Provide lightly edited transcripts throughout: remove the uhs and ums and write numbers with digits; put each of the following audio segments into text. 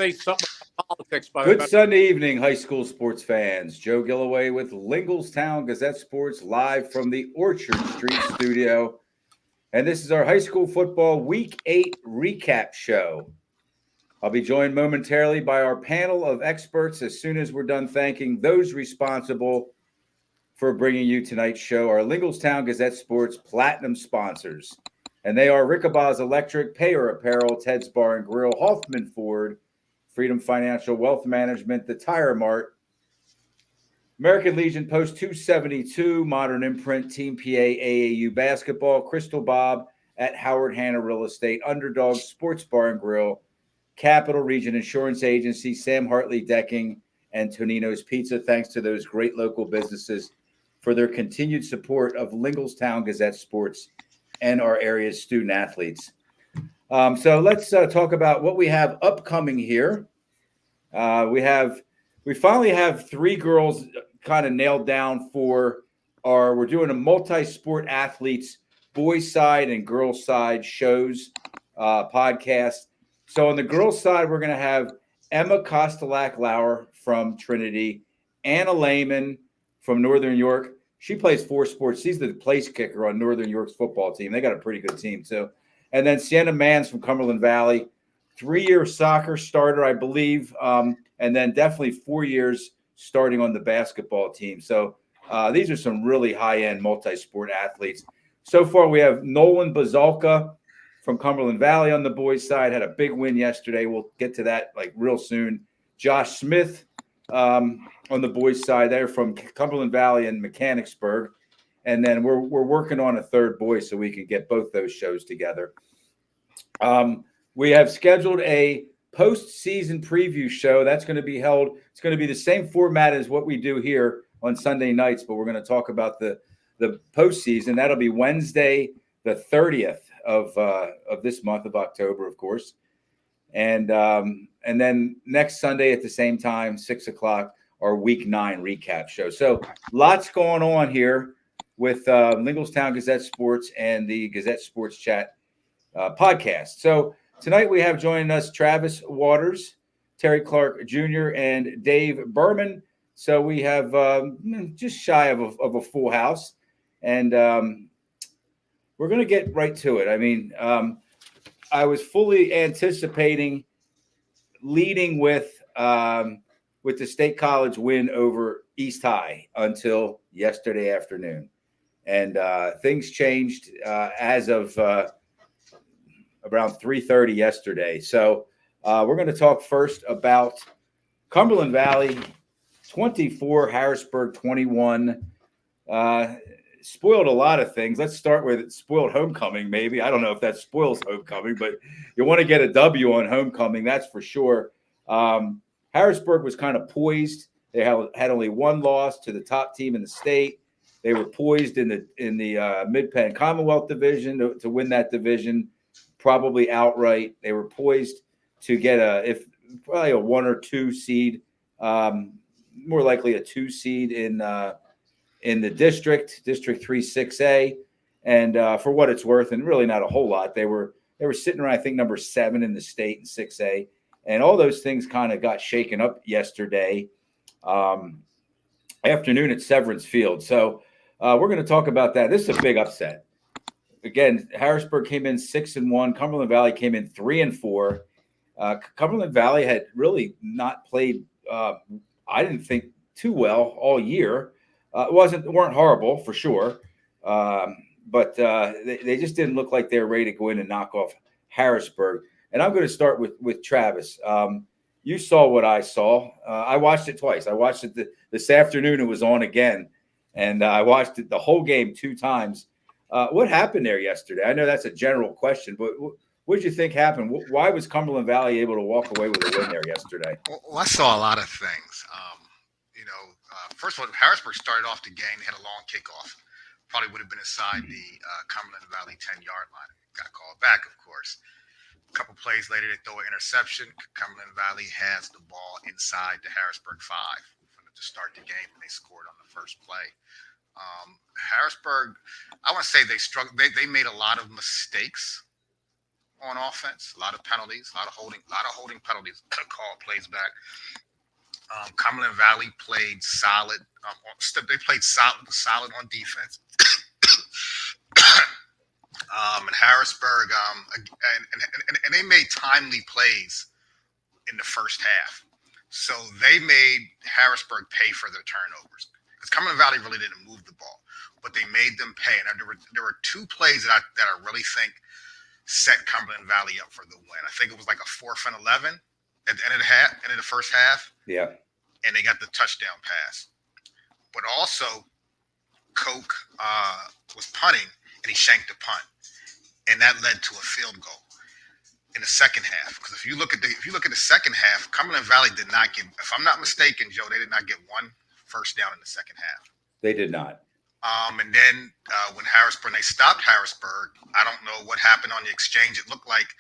say something about politics by Good about. Sunday evening, high school sports fans. Joe Gillaway with Lingelstown Gazette Sports live from the Orchard Street studio. And this is our high school football Week 8 recap show. I'll be joined momentarily by our panel of experts as soon as we're done thanking those responsible for bringing you tonight's show, our Lingelstown Gazette Sports Platinum sponsors. And they are Rickabah's Electric, Payer Apparel, Ted's Bar and Grill, Hoffman Ford, Freedom Financial Wealth Management, The Tire Mart, American Legion Post 272, Modern Imprint, Team PA, AAU Basketball, Crystal Bob at Howard Hanna Real Estate, Underdog Sports Bar and Grill, Capital Region Insurance Agency, Sam Hartley Decking, and Tonino's Pizza. Thanks to those great local businesses for their continued support of Lingelstown Gazette Sports and our area's student athletes. So let's talk about what we have upcoming here. We finally have three girls kind of nailed down for we're doing a multi-sport athletes boys side and girls side shows podcast. So on the girls side, we're going to have Emma Kostelak-Lauer from Trinity, Anna Lehman from Northern York. She plays 4 sports. She's the place kicker on Northern York's football team. They got a pretty good team too. And then Sienna Mans from Cumberland Valley, 3-year soccer starter, I believe, and then definitely 4 years starting on the basketball team. So these are some really high-end multi-sport athletes. So far, we have Nolan Bazalka from Cumberland Valley on the boys' side, had a big win yesterday. We'll get to that like real soon. Josh Smith on the boys' side, they're from Cumberland Valley and Mechanicsburg. And then we're working on a third boy so we can get both those shows together. We have scheduled a postseason preview show that's going to be held. It's going to be the same format as what we do here on Sunday nights, but we're going to talk about the postseason. That'll be Wednesday, the 30th of this month of October, of course, and then next Sunday at the same time, 6:00, our Week 9 recap show. So lots going on here with Lingelstown Gazette Sports and the Gazette Sports Chat podcast. So tonight we have joining us Travis Waters, Terry Clark Jr., and Dave Burman. So we have just shy of a full house, and we're going to get right to it. I mean, I was fully anticipating leading with the State College win over East High until yesterday afternoon, and things changed as of around 3:30 yesterday. So we're going to talk first about Cumberland Valley 24, Harrisburg 21. Spoiled a lot of things. Let's start with spoiled homecoming, maybe. I don't know if that spoils homecoming, but you want to get a W on homecoming, that's for sure. Harrisburg was kind of poised. They had only one loss to the top team in the state. They were poised in the Mid-Penn Commonwealth Division to win that division, probably outright. They were poised to get probably a 1 or 2 seed, more likely a 2 seed in the District 3 6A. And for what it's worth, and really not a whole lot, they were sitting around, I think, number 7 in the state in 6A. And all those things kind of got shaken up yesterday afternoon at Severance Field. So we're going to talk about that. This is a big upset. Again, Harrisburg came in 6-1. Cumberland Valley came in 3-4. Cumberland Valley had really not played, I didn't think, too well all year. Weren't horrible for sure, but they just didn't look like they were ready to go in and knock off Harrisburg. And I'm going to start with Travis. You saw what I saw. I watched it twice. I watched it this afternoon. It was on again, and I watched it the whole game 2 times. What happened there yesterday? I know that's a general question, but what did you think happened? Why was Cumberland Valley able to walk away with a win there yesterday? Well, I saw a lot of things. First of all, Harrisburg started off the game. They had a long kickoff. Probably would have been inside the Cumberland Valley 10-yard line. Got called back, of course. A couple plays later, they throw an interception. Cumberland Valley has the ball inside the Harrisburg 5 to start the game, and they scored on the first play. Harrisburg, I want to say they struggled. They made a lot of mistakes on offense, a lot of penalties, a lot of holding penalties called plays back. Cumberland Valley played solid. They played solid on defense. And Harrisburg, and they made timely plays in the first half. So they made Harrisburg pay for their turnovers. Because Cumberland Valley really didn't move the ball, but they made them pay. And there were two plays that I really think set Cumberland Valley up for the win. I think it was like a 4th and 11 at the end of the first half. Yeah. And they got the touchdown pass. But also, Coke was punting, and he shanked a punt. And that led to a field goal in the second half. Because if you look at the second half, Cumberland Valley did not get, if I'm not mistaken, Joe, they did not get one first down in the second half. They did not. And then when they stopped Harrisburg, I don't know what happened on the exchange. It looked like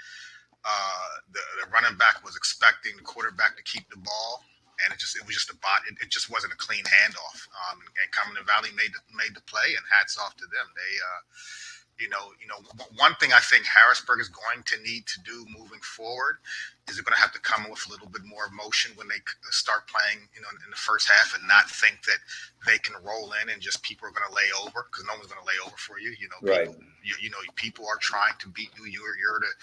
the running back was expecting the quarterback to keep the ball, and it was just a bot. It just wasn't a clean handoff. And Cumberland Valley made the play, and hats off to them. They one thing I think Harrisburg is going to need to do moving forward is they're going to have to come with a little bit more emotion when they start playing, in the first half, and not think that they can roll in and just people are going to lay over, because no one's going to lay over for you. Right. People are trying to beat you. You're the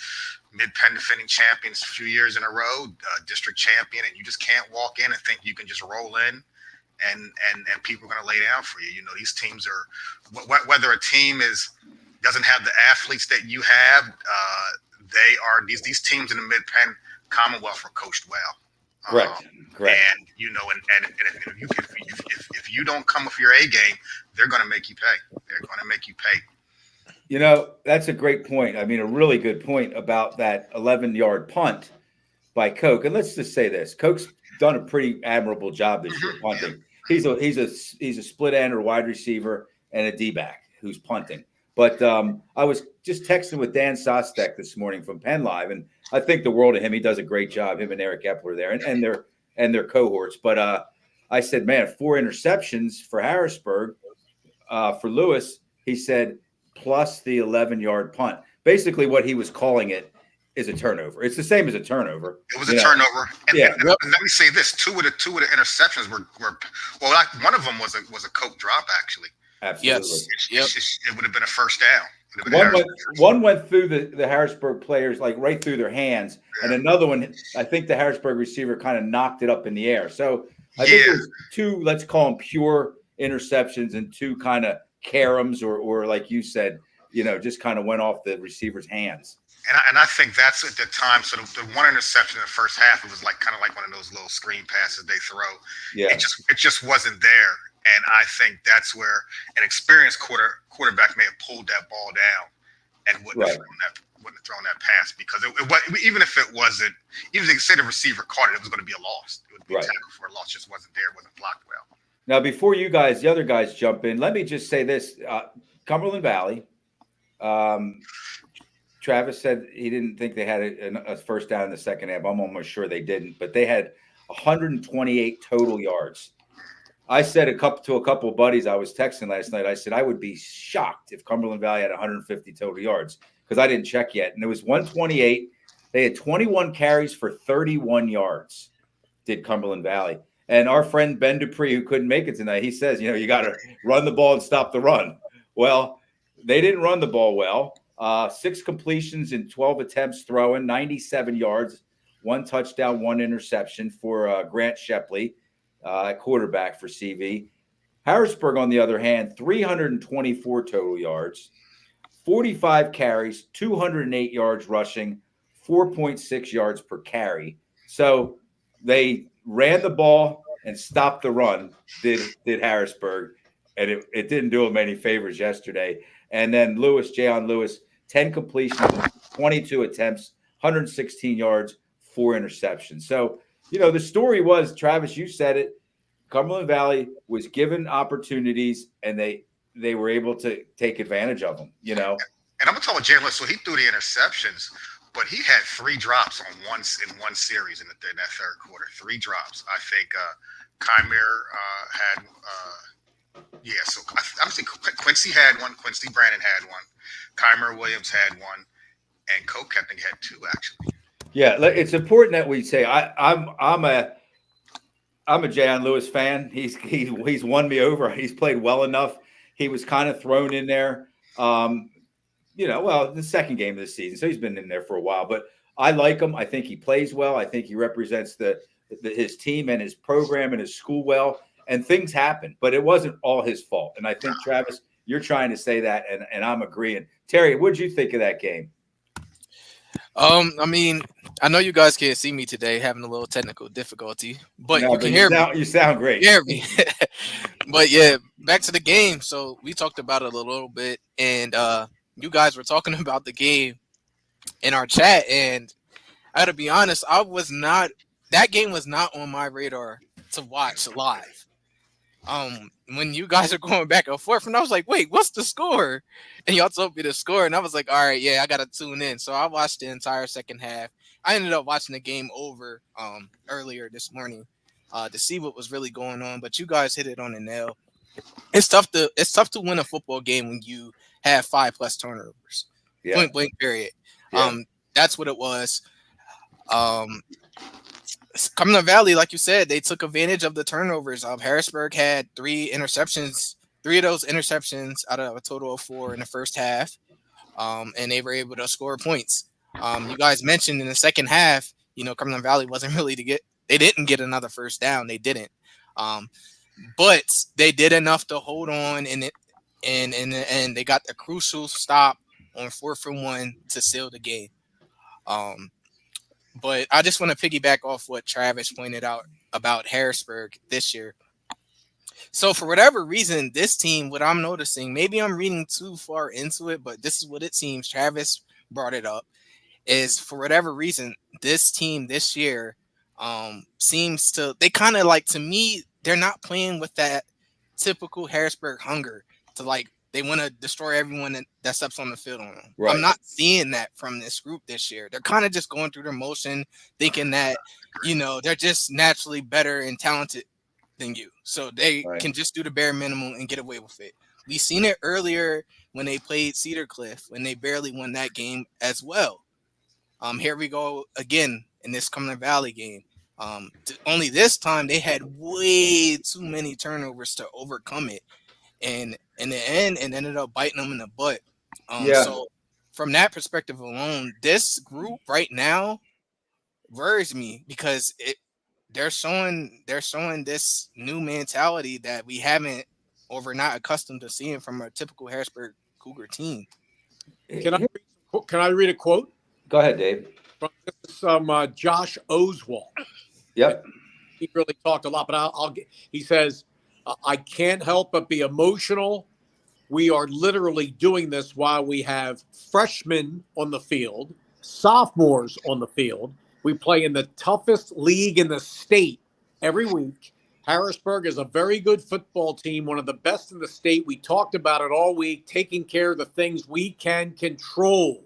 Mid-Penn defending champions a few years in a row, district champion, and you just can't walk in and think you can just roll in and people are going to lay down for you. These teams are, whether a team doesn't have the athletes that you have, they are these teams in the Mid-Penn Commonwealth are coached well. Correct. And if you don't come with your A game, they're going to make you pay. They're going to make you pay. That's a great point. I mean, a really good point about that 11-yard punt by Coke. And let's just say this: Coke's done a pretty admirable job this year punting. Yeah. He's a split end or wide receiver and a D-back who's punting. But I was just texting with Dan Sostek this morning from Penn Live, and I think the world of him. He does a great job, him and Eric Epler there, and their cohorts. But I said, man, 4 interceptions for Harrisburg. For Lewis, he said, plus the 11-yard punt. Basically, what he was calling it is a turnover. It's the same as a turnover. It was a turnover. And let me say this: two of the interceptions were one of them was a Coke drop, actually. Absolutely. Yes. It would have been a first down. One went through the Harrisburg players, like right through their hands, and another one, I think the Harrisburg receiver kind of knocked it up in the air. So I think there's 2, let's call them pure interceptions, and 2 kind of caroms, or like you said, just kind of went off the receiver's hands. And I think that's at the time. So the one interception in the first half, it was kind of like one of those little screen passes they throw. Yeah. It just wasn't there. And I think that's where an experienced quarterback may have pulled that ball down and wouldn't have thrown that pass, because even if they say the receiver caught it was going to be a loss. It would be a tackle for a loss. Just wasn't there. It wasn't blocked well. Now, before the other guys jump in, let me just say this: Cumberland Valley. Travis said he didn't think they had a first down in the second half. I'm almost sure they didn't, but they had 128 total yards. I said to a couple of buddies I was texting last night, I said I would be shocked if Cumberland Valley had 150 total yards, because I didn't check yet. And it was 128. They had 21 carries for 31 yards, did Cumberland Valley. And our friend Ben Dupree, who couldn't make it tonight, he says, you got to run the ball and stop the run. Well, they didn't run the ball well. 6 completions in 12 attempts throwing, 97 yards, 1 touchdown, 1 interception for Grant Shepley. Quarterback for CV. Harrisburg, on the other hand, 324 total yards, 45 carries, 208 yards rushing, 4.6 yards per carry. So they ran the ball and stopped the run, did Harrisburg, and it didn't do them any favors yesterday. And then Jayon Lewis, 10 completions, 22 attempts, 116 yards, 4 interceptions. So, the story was, Travis, you said it, Cumberland Valley was given opportunities, and they were able to take advantage of them, And I'm going to talk about Jalen. So he threw the interceptions, but he had 3 drops in one series in that third quarter. 3 drops. I think Kymir had so I'm saying Quincy had one. Quincy Brandon had one. Kymir Williams had one. and Coke, I think, had 2 actually. Yeah, it's important that we say I'm a Jan Lewis fan. He's won me over. He's played well enough. He was kind of thrown in there, well, the second game of the season, so he's been in there for a while. But I like him. I think he plays well. I think he represents his team and his program and his school well. And things happen, but it wasn't all his fault. And I think, Travis, you're trying to say that, and I'm agreeing. Terry, what did you think of that game? I mean, I know you guys can't see me today, having a little technical difficulty, but you can hear me. You sound great. You hear me. But yeah, back to the game. So we talked about it a little bit, and you guys were talking about the game in our chat, and I gotta be honest, that game was not on my radar to watch live. When you guys are going back and forth, and I was like, wait, what's the score? And y'all told me the score, and I was like, all right, yeah, I gotta tune in. So I watched the entire second half. I ended up watching the game over earlier this morning to see what was really going on. But you guys hit it on the nail. It's tough to win a football game when you have 5+ turnovers. Yeah. Point blank period. Yeah. That's what it was. Cumberland Valley, like you said, they took advantage of the turnovers. Harrisburg had 3 interceptions, 3 of those interceptions out of a total of 4 in the first half, and they were able to score points. You guys mentioned in the second half, Cumberland Valley wasn't really they didn't get another first down. They didn't, but they did enough to hold on, and they got the crucial stop on 4th and 1 to seal the game. But I just want to piggyback off what Travis pointed out about Harrisburg this year. So for whatever reason, this team, what I'm noticing, maybe I'm reading too far into it, but this is what it seems. Travis brought it up, is for whatever reason, this team this year seems to, they kind of like, to me, they're not playing with that typical Harrisburg hunger to they want to destroy everyone that steps on the field on them. Right. I'm not seeing that from this group this year. They're kind of just going through their motion, thinking that, they're just naturally better and talented than you. So they can just do the bare minimum and get away with it. We seen it earlier when they played Cedar Cliff, when they barely won that game as well. Here we go again in this Cumberland Valley game. Only this time they had way too many turnovers to overcome it. And in the end, it ended up biting them in the butt. So from that perspective alone, this group right now worries me because they're showing this new mentality that we haven't, or we're not accustomed to seeing from a typical Harrisburg Cougar team. Can I read a quote? Go ahead, Dave. From Josh Oswald. Yep. He really talked a lot, but he says, I can't help but be emotional. We are literally doing this while we have freshmen on the field, sophomores on the field. We play in the toughest league in the state every week. Harrisburg is a very good football team, one of the best in the state. We talked about it all week, taking care of the things we can control.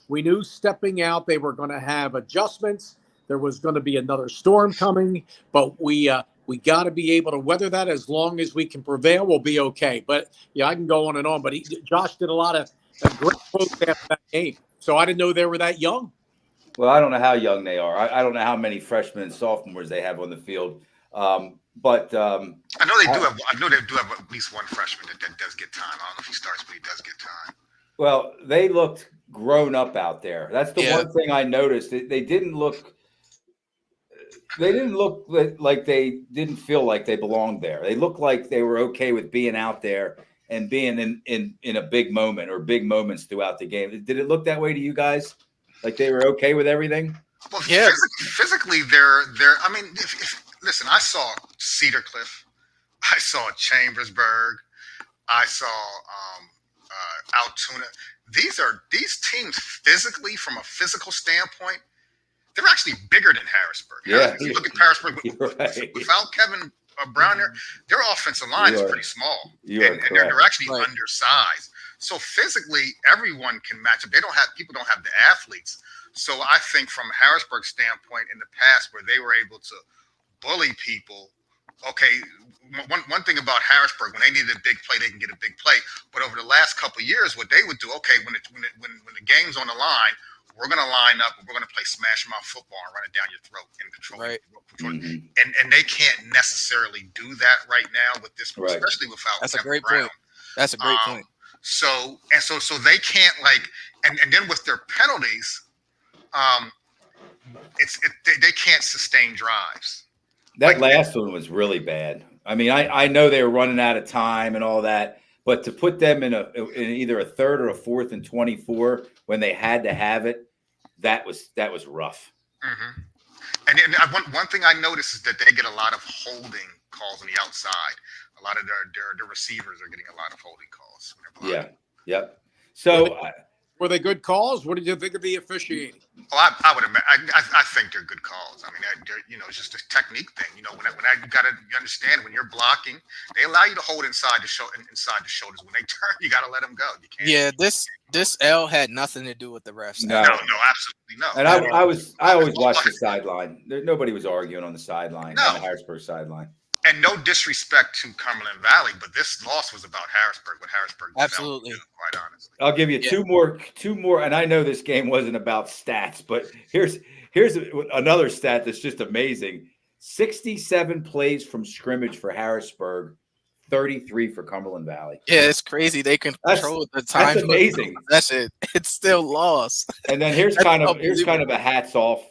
We knew stepping out they were going to have adjustments. There was going to be another storm coming, but we got to be able to weather that. As long as we can prevail, we'll be okay. But yeah, I can go on and on. But Josh did a lot of great quotes after that game. So I didn't know they were that young. Well, I don't know how young they are. I don't know how many freshmen and sophomores they have on the field. But I know they do have. I know they do have at least one freshman that does get time. I don't know if he starts, but he does get time. Well, they looked grown up out there. That's the one thing I noticed. They didn't look. They didn't look like they didn't feel like they belonged there. They looked like they were okay with being out there and being in a big moment or big moments throughout the game. Did it look that way to you guys? Like they were okay with everything? Well, physically, they're. I mean, listen, I saw Cedar Cliff, I saw Chambersburg, I saw Altoona. These teams physically, from a physical standpoint, they're actually bigger than Harrisburg. Yeah, if you look at Harrisburg without Kevin Brown there, their offensive line is pretty small, and they're actually undersized. So physically, everyone can match up. People don't have the athletes. So I think from Harrisburg's standpoint in the past, where they were able to bully people. Okay, one thing about Harrisburg, when they needed a big play, they can get a big play. But over the last couple of years, what they would do, okay, when the game's on the line, we're going to line up and we're going to play smash mouth football and run it down your throat and control Right. it. And they can't necessarily do that right now with this, Right. especially without That's a Kevin great Brown. point. That's a great point. So they can't and then with their penalties, they can't sustain drives. That last one was really bad. I mean, I know they were running out of time and all that, but to put them in either a third or a fourth and 24 when they had to have it, that was rough. Mm-hmm. And one thing I noticed is that they get a lot of holding calls on the outside. A lot of their receivers are getting a lot of holding calls. Yeah. Yep. So were they good calls? What did you think of the officiating? Oh, I would imagine. I think they're good calls. I mean, it's just a technique thing. You understand when you're blocking, they allow you to hold inside the shoulders. When they turn, you got to let them go. You can't. Yeah, this L had nothing to do with the refs. No, absolutely no. And I always watched the sideline. Nobody was arguing on the sideline, on the Harrisburg sideline. And no disrespect to Cumberland Valley, but this loss was about Harrisburg. What Harrisburg absolutely, quite honestly. I'll give you two more, and I know this game wasn't about stats, but here's another stat that's just amazing: 67 plays from scrimmage for Harrisburg, 33 for Cumberland Valley. Yeah, it's crazy. They can control the time. That's amazing. That's it. It's still lost. And then here's kind of a hats off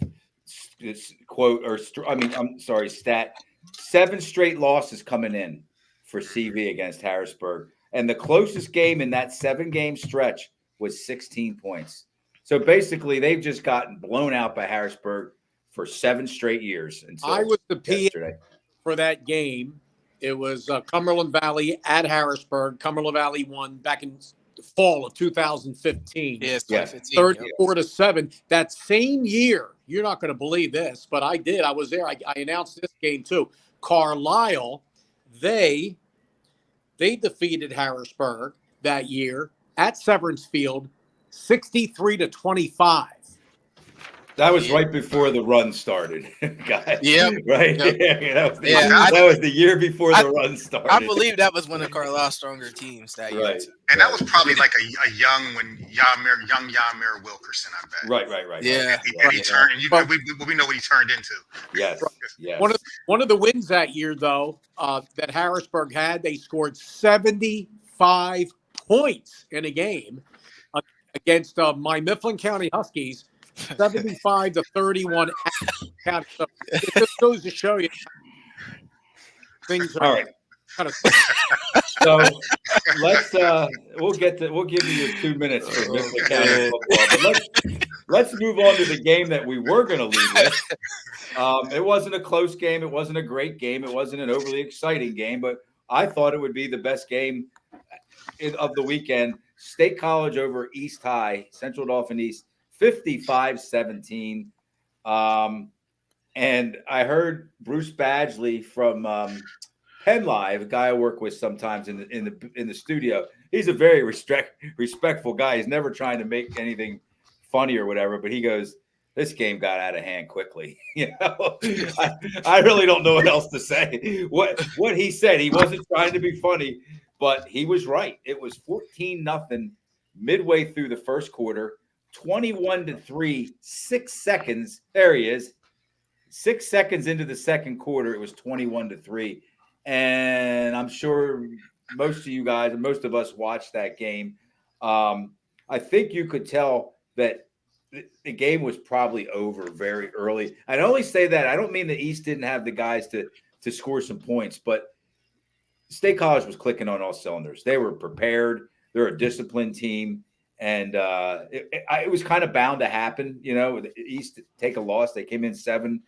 quote, or I'm sorry, stat. 7 straight losses coming in for CV against Harrisburg. And the closest game in that 7-game stretch was 16 points. So basically, they've just gotten blown out by Harrisburg for 7 straight years. Until I was the yesterday. PA for that game. It was Cumberland Valley at Harrisburg. Cumberland Valley won back in the fall of 2015. Yes, 2015. 34-7. That same year, you're not going to believe this, but I did. I was there. I announced this game too. Carlisle, they defeated Harrisburg that year at Severance Field, 63-25. That was right before the run started, guys. Yeah, right. Yep. That was the year before the run started. I believe that was one of Carlisle's stronger teams that year. Right. And that was probably like a young Yamir Wilkerson, I bet. Right. Yeah. And he turned. We know what he turned into. Yes. One of the wins that year, though, that Harrisburg had, they scored 75 points in a game against my Mifflin County Huskies. 75-31. So it just goes to show you things are all right. Kind of. So let's we'll give you your 2 minutes for Mifflin County football. But let's move on to the game that we were going to lead with. It wasn't a close game. It wasn't a great game. It wasn't an overly exciting game, but I thought it would be the best game of the weekend. State College over East High, Central Dauphin East. 55-17. And I heard Bruce Badgley from Penn Live, a guy I work with sometimes in the studio. He's a very respectful guy. He's never trying to make anything funny or whatever, but he goes, this game got out of hand quickly. I really don't know what else to say. What he said, he wasn't trying to be funny, but he was right. It was 14-0 midway through the first quarter. 21-3, 6 seconds. There he is. 6 seconds into the second quarter, it was 21-3. And I'm sure most of you guys and most of us watched that game. I think you could tell that the game was probably over very early. I only say that. I don't mean the East didn't have the guys to score some points, but State College was clicking on all cylinders. They were prepared. They're a disciplined team. And it was kind of bound to happen, the East take a loss. They came in 7-0.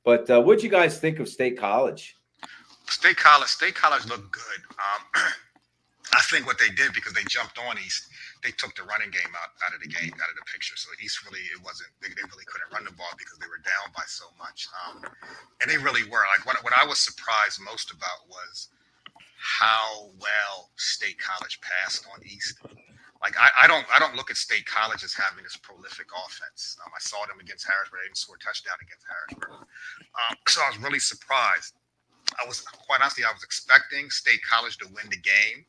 But what'd you guys think of State College? State College looked good. I think what they did, because they jumped on East, they took the running game out of the picture. So East they really couldn't run the ball because they were down by so much. And they really were. Like what I was surprised most about was how well State College passed on East. Like I don't look at State College as having this prolific offense. I saw them against Harrisburg. They didn't score a touchdown against Harrisburg. So I was really surprised. Quite honestly, I was expecting State College to win the game,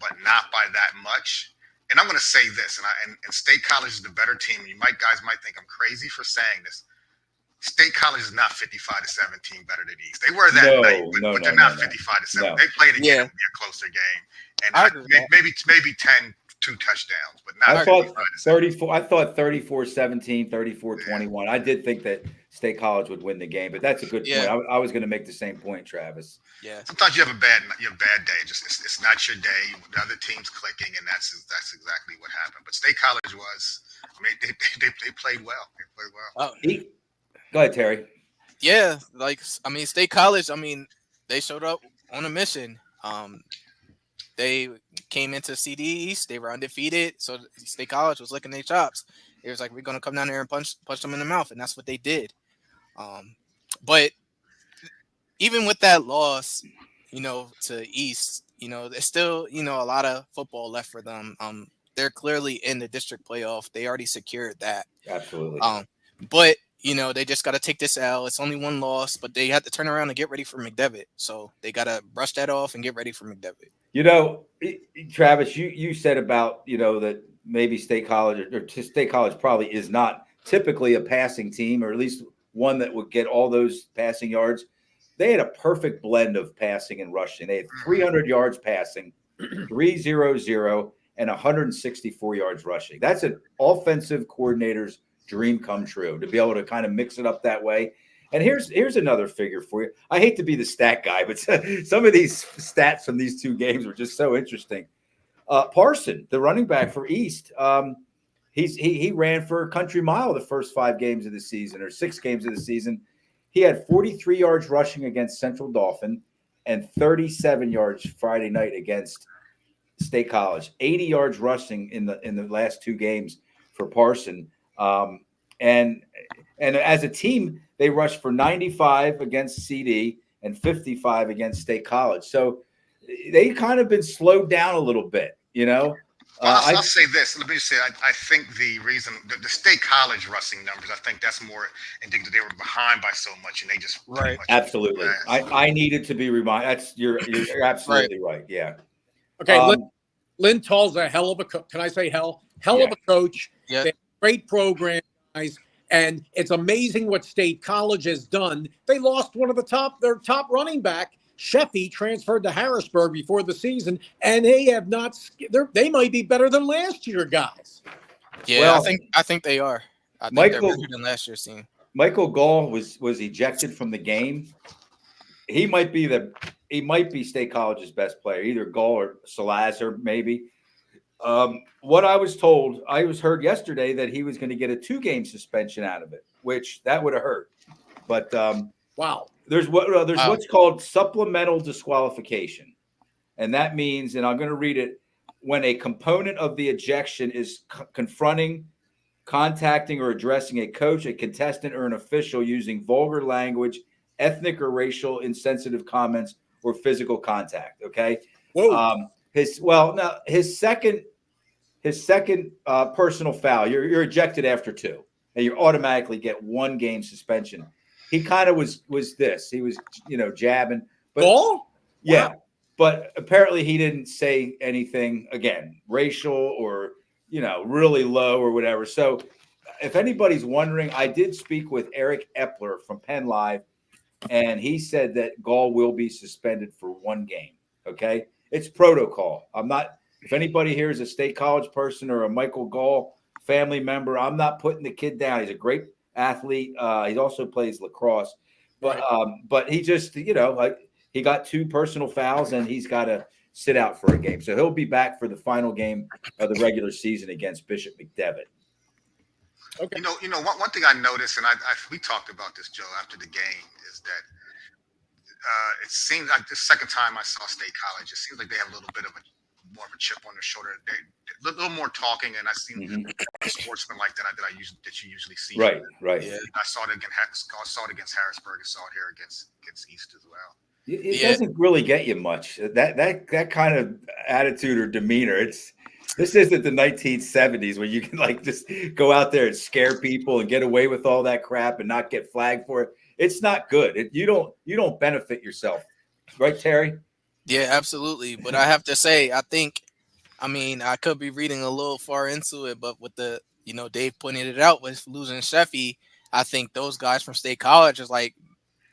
but not by that much. and I'm going to say this, and State College is the better team. Guys might think I'm crazy for saying this. State College is not 55-17 better than East. They were that night, but they're not 55-7. No. They played again. Yeah. It'll be a closer game, and I agree with that. maybe 2 touchdowns, but not. I thought 55-7. 34. I thought 34-17, 34-21. I did think that State College would win the game, but that's a good point. I was going to make the same point, Travis. Yeah. Sometimes you have a bad day. It's not your day. The other team's clicking, and that's exactly what happened. But State College was. I mean, they played well. They played well. Go ahead, Terry. Yeah, State College. They showed up on a mission. They came into CD East. They were undefeated, so State College was licking their chops. It was like, we're gonna come down there and punch them in the mouth, and that's what they did. But even with that loss, to East, there's still a lot of football left for them. They're clearly in the district playoff. They already secured that. Absolutely. But they just got to take this L. It's only one loss, but they have to turn around and get ready for McDevitt. So they got to brush that off and get ready for McDevitt. Travis, you said about, that maybe State College or State College probably is not typically a passing team, or at least one that would get all those passing yards. They had a perfect blend of passing and rushing. They had 300 yards passing, 300, and 164 yards rushing. That's an offensive coordinator's dream come true, to be able to kind of mix it up that way. And here's another figure for you. I hate to be the stat guy, but some of these stats from these two games were just so interesting. Parson, the running back for East, he ran for a country mile the first 5 games of the season, or 6 games of the season. He had 43 yards rushing against Central Dauphin and 37 yards Friday night against State College. 80 yards rushing in the last 2 games for Parson. And as a team, they rushed for 95 against CD and 55 against State College. So they kind of been slowed down a little bit, I'll say this. Let me just say, I think the reason the State College rushing numbers, I think that's more indicative they were behind by so much, and they just right. Absolutely. I needed to be reminded. You're absolutely right. Yeah. Okay. Lynn Tull's a hell of a coach. Can I say hell of a coach? Yeah. They have great program, guys. And it's amazing what State College has done. They lost one of their top running back. Sheffy transferred to Harrisburg before the season, and they might be better than last year, guys. Yeah, well, I think they are. I think they're better than last year's team. Michael Gall was ejected from the game. He might be State College's best player, either Gall or Salazar, maybe. What I was told, I heard yesterday that he was going to get a 2-game suspension out of it, which that would have hurt. But wow. There's what's called supplemental disqualification. And that means, and I'm going to read it, when a component of the ejection is confronting, contacting, or addressing a coach, a contestant, or an official using vulgar language, ethnic or racial insensitive comments, or physical contact. Okay. Whoa. His second personal foul, you're ejected after 2, and you automatically get 1-game suspension. He kind of was this. He was, jabbing. But Ball? Yeah. Wow. But apparently he didn't say anything, again, racial or, really low or whatever. So if anybody's wondering, I did speak with Eric Epler from Penn Live, and he said that Gall will be suspended for 1 game. Okay. It's protocol. If anybody here is a State College person or a Michael Gall family member, I'm not putting the kid down. He's a great athlete. He also plays lacrosse, but he just, he got 2 personal fouls, and he's got to sit out for a game. So he'll be back for the final game of the regular season against Bishop McDevitt. Okay. One thing I noticed, and we talked about this, Joe, after the game, is that it seems like the second time I saw State College, it seems like they have a little bit of more of a chip on their shoulder. They a little more talking, and I've seen sportsmen like that you usually see. Right. Yeah. I saw it against Harrisburg. I saw it here against East as well. It doesn't really get you much. That kind of attitude or demeanor. This isn't the 1970s where you can just go out there and scare people and get away with all that crap and not get flagged for it. It's not good. You don't benefit yourself, right, Terry? Yeah, absolutely. But I have to say, I think I mean, I could be reading a little far into it, but with the, Dave pointed it out with losing Sheffy, I think those guys from State College is like,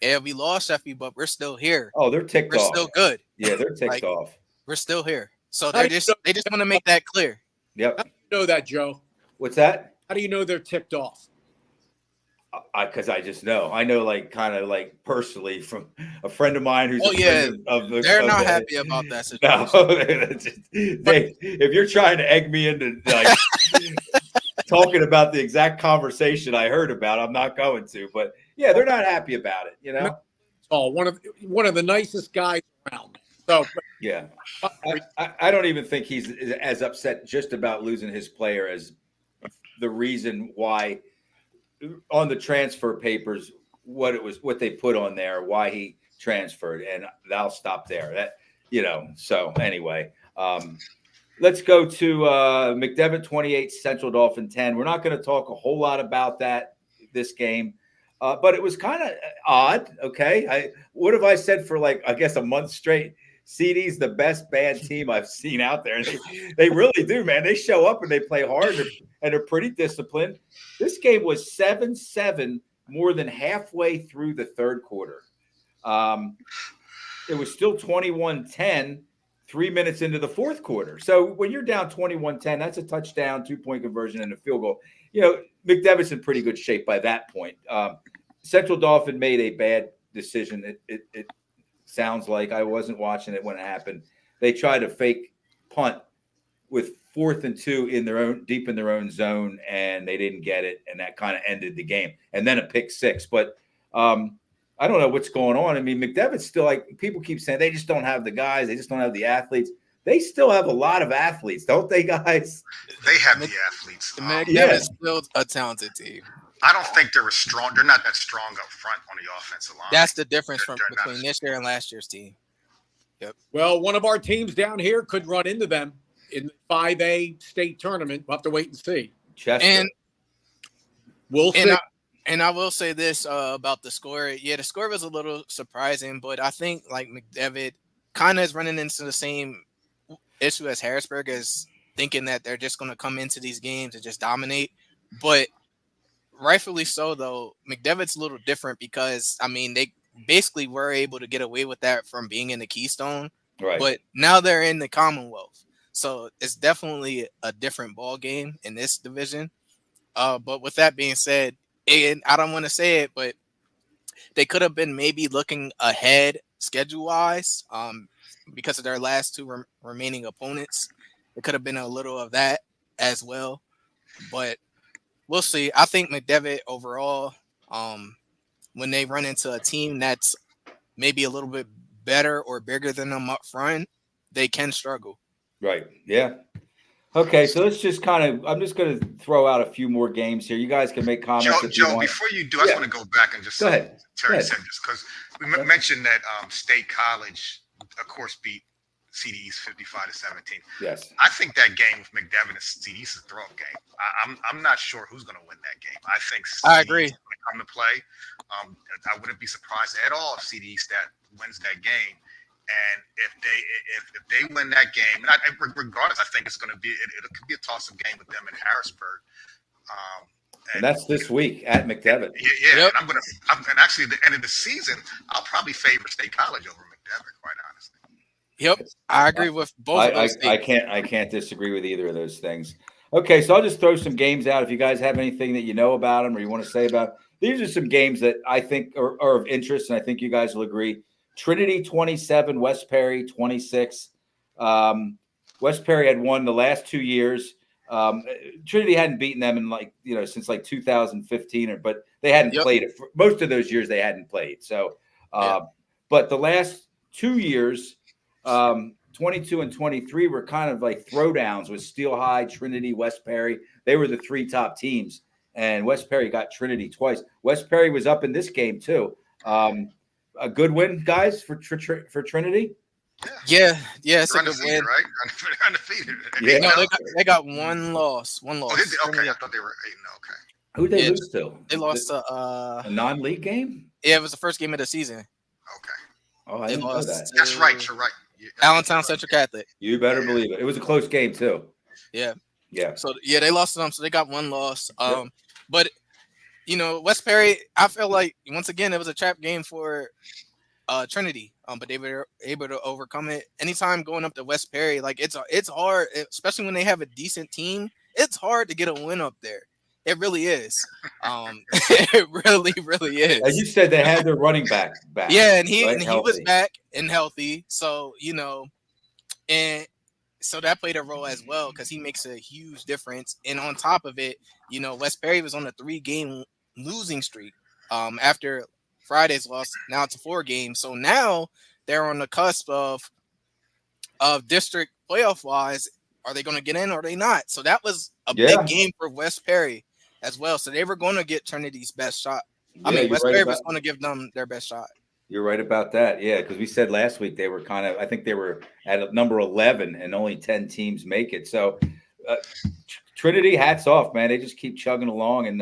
yeah, we lost Sheffy, but we're still here. Oh, they're ticked We're off. still good. Yeah, they're ticked Like, off. we're still here. So How do they just want to make that clear. Yep. How do you know that, Joe? What's that? How do you know they're ticked off? Because I just know. I know, like, kind of like personally from a friend of mine who's They're not happy about that situation. No, if you're trying to egg me into like talking about the exact conversation I heard about, I'm not going to. But yeah, they're not happy about it. Oh, one of the nicest guys around. So yeah, I don't even think he's as upset just about losing his player as the reason why on the transfer papers what they put on there, why he transferred, and I'll stop there. So anyway, let's go to McDevitt 28, Central Dauphin 10. We're not going to talk a whole lot about this game. But it was kind of odd. Okay. What have I said for I guess a month straight? CD's the best bad team I've seen out there. And they really do, man. They show up and they play hard and they're pretty disciplined. This game was 7-7 more than halfway through the third quarter. It was still 21-10 3 minutes into the fourth quarter. So when you're down 21-10, that's a touchdown, 2-point conversion, and a field goal. McDevitt's in pretty good shape by that point. Central Dauphin made a bad decision. It sounds like. I wasn't watching it when it happened. They tried to fake punt with 4th and 2 deep in their own zone, and they didn't get it, and that kind of ended the game. And then a pick six. But I don't know what's going on. I mean, McDevitt's still people keep saying they just don't have the guys, they just don't have the athletes. They still have a lot of athletes, don't they, guys? They have the athletes. McDevitt's still a talented team. I don't think they're strong. They're not that strong up front on the offensive line. That's the difference between this year and last year's team. Yep. Well, one of our teams down here could run into them in the 5A state tournament. We'll have to wait and see. Chester. And we'll see. And I will say this about the score. Yeah, the score was a little surprising, but I think McDevitt kind of is running into the same issue as Harrisburg, as thinking that they're just going to come into these games and just dominate. But rightfully so, though, McDevitt's a little different because, they basically were able to get away with that from being in the Keystone. Right. But now they're in the Commonwealth. So it's definitely a different ball game in this division. But with that being said, and I don't want to say it, but they could have been maybe looking ahead schedule-wise because of their last two remaining opponents. It could have been a little of that as well. But we'll see. I think McDevitt overall, when they run into a team that's maybe a little bit better or bigger than them up front, they can struggle. Right. Yeah. Okay, so let's just I'm just going to throw out a few more games here. You guys can make comments if you Joe, want. before you do, I just want to go back and just go ahead. Terry said this because we mentioned that State College, of course, beat CD's 55-17. Yes. I think that game with McDevitt and CD's is a throw-up game. I'm not sure who's going to win that game. I think I agree. Going to come to play. I wouldn't be surprised at all if CD wins that game. And if they win that game, and regardless, I think it's going to be it could be a toss-up game with them in Harrisburg. And that's this week at McDevitt. Yeah. Yep. And actually at the end of the season, I'll probably favor State College over McDevitt, quite honestly. Yep, I agree with both of those. I can't disagree with either of those things. Okay, so I'll just throw some games out. If you guys have anything that you know about them or you want to say about them. These are some games that I think are of interest, and I think you guys will agree. Trinity 27, West Perry 26. West Perry had won the last 2 years. Trinity hadn't beaten them in since 2015, but they hadn't played it. For most of those years they hadn't played. So, but the last 2 years, 22 and 23 were kind of like throwdowns with Steel High, Trinity, West Perry. They were the three top teams, and West Perry got Trinity twice. West Perry was up in this game too. A good win, guys, for Trinity. Yeah, it's a good win. Right? Undefeated. Yeah. No, they got one loss. Oh, okay, I thought they were 8-0. Okay. Who'd they lose to? They lost to a non-league game. Yeah, it was the first game of the season. Okay. Oh, I didn't know that. That's right. You're right. Allentown Central Catholic. You better believe it. It was a close game too. Yeah. Yeah. So yeah, they lost to them, so they got one loss. Yep. But West Perry, I feel like once again it was a trap game for Trinity. But they were able to overcome it. Anytime going up to West Perry, like it's hard, especially when they have a decent team. It's hard to get a win up there. It really is. It really, really is. As you said, they had their running back. Yeah, and he right? was back and healthy. So and so that played a role as well because he makes a huge difference. And on top of it, West Perry was on a 3-game losing streak after Friday's loss. Now it's a 4 game. So now they're on the cusp of district playoff wise. Are they going to get in or are they not? So that was a big game for West Perry as well. So they were going to get Trinity's best shot. West Perry was going to give them their best shot. You're right about that. Yeah, because we said last week they were I think they were at number 11 and only 10 teams make it. So Trinity, hats off, man. They just keep chugging along and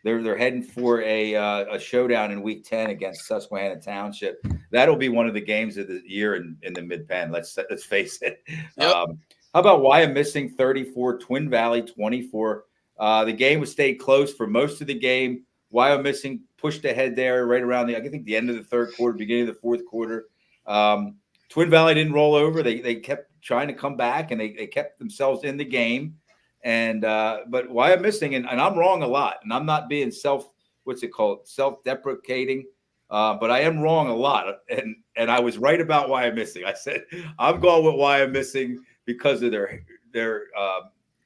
they're heading for a showdown in week 10 against Susquehanna Township. That'll be one of the games of the year in the Mid-Penn. Let's face it. Yep. How about Wyomissing 34, Twin Valley 24? The game was stayed close for most of the game. Wyomissing pushed ahead there right around I think the end of the third quarter, beginning of the fourth quarter. Twin Valley didn't roll over. They kept trying to come back and they kept themselves in the game. And but Wyomissing, and I'm wrong a lot, and I'm not being self-deprecating, but I am wrong a lot. And I was right about Wyomissing. I said I'm going with Wyomissing because of their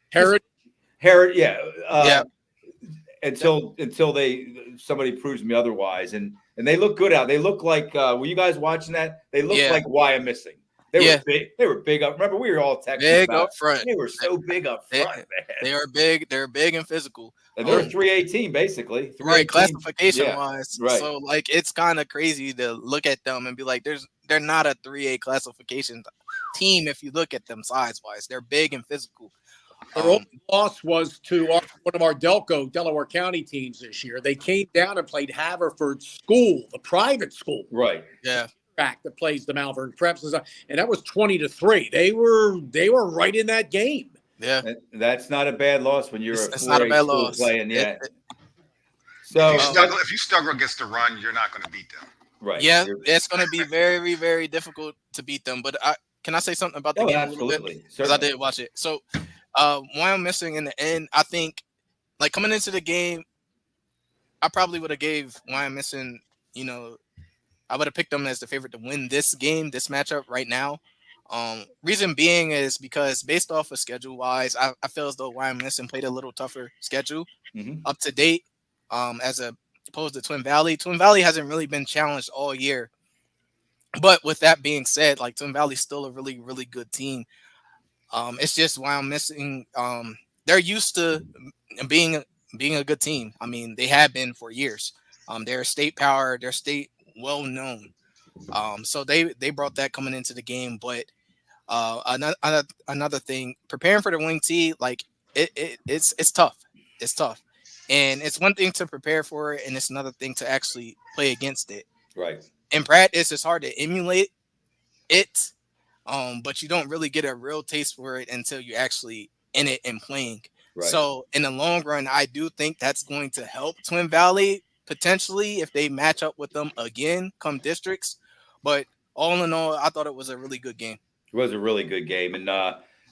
heritage. Yeah. Until somebody proves me otherwise, and they look good out. They look like were you guys watching that? They look like Wyomissing. They were big. They were big up. Remember, we were all texting big about up front. They were so big up front, man. They are big. They're big and physical. And they're a 3A team, basically. 3A right, team. classification wise. Right. So it's kind of crazy to look at them and be like, they're not a 3A classification team if you look at them size wise. They're big and physical. Their only loss was to one of our Delaware County teams this year. They came down and played Haverford School, the private school. Right. Yeah. That plays the Malvern Preps, and that was 20-3. They were right in that game. Yeah, that's not a bad loss when you're a 4A school playing. Yeah. So if you struggle against the run, you're not going to beat them. Right. Yeah, it's going to be very, very difficult to beat them. But can I say something about the game a little bit? Because I did watch it. So Wyomissing in the end, I think, like coming into the game, I probably would have gave Wyomissing, I would have picked them as the favorite to win this game, this matchup right now. Reason being is because based off of schedule wise, I feel as though Wyomissing played a little tougher schedule up to date, as opposed to Twin Valley. Twin Valley hasn't really been challenged all year. But with that being said, like Twin Valley's still a really, really good team. It's just Wyomissing. They're used to being a good team. I mean, they have been for years. They're a state power. They're state well known. So they brought that coming into the game. But another thing, preparing for the wing tee, like it's tough. It's tough, and it's one thing to prepare for it, and it's another thing to actually play against it. Right. In practice, it's hard to emulate it, but you don't really get a real taste for it until you're actually in it and playing. Right. So in the long run, I do think that's going to help Twin Valley potentially if they match up with them again come districts. But all in all, I thought it was a really good game. It was a really good game, and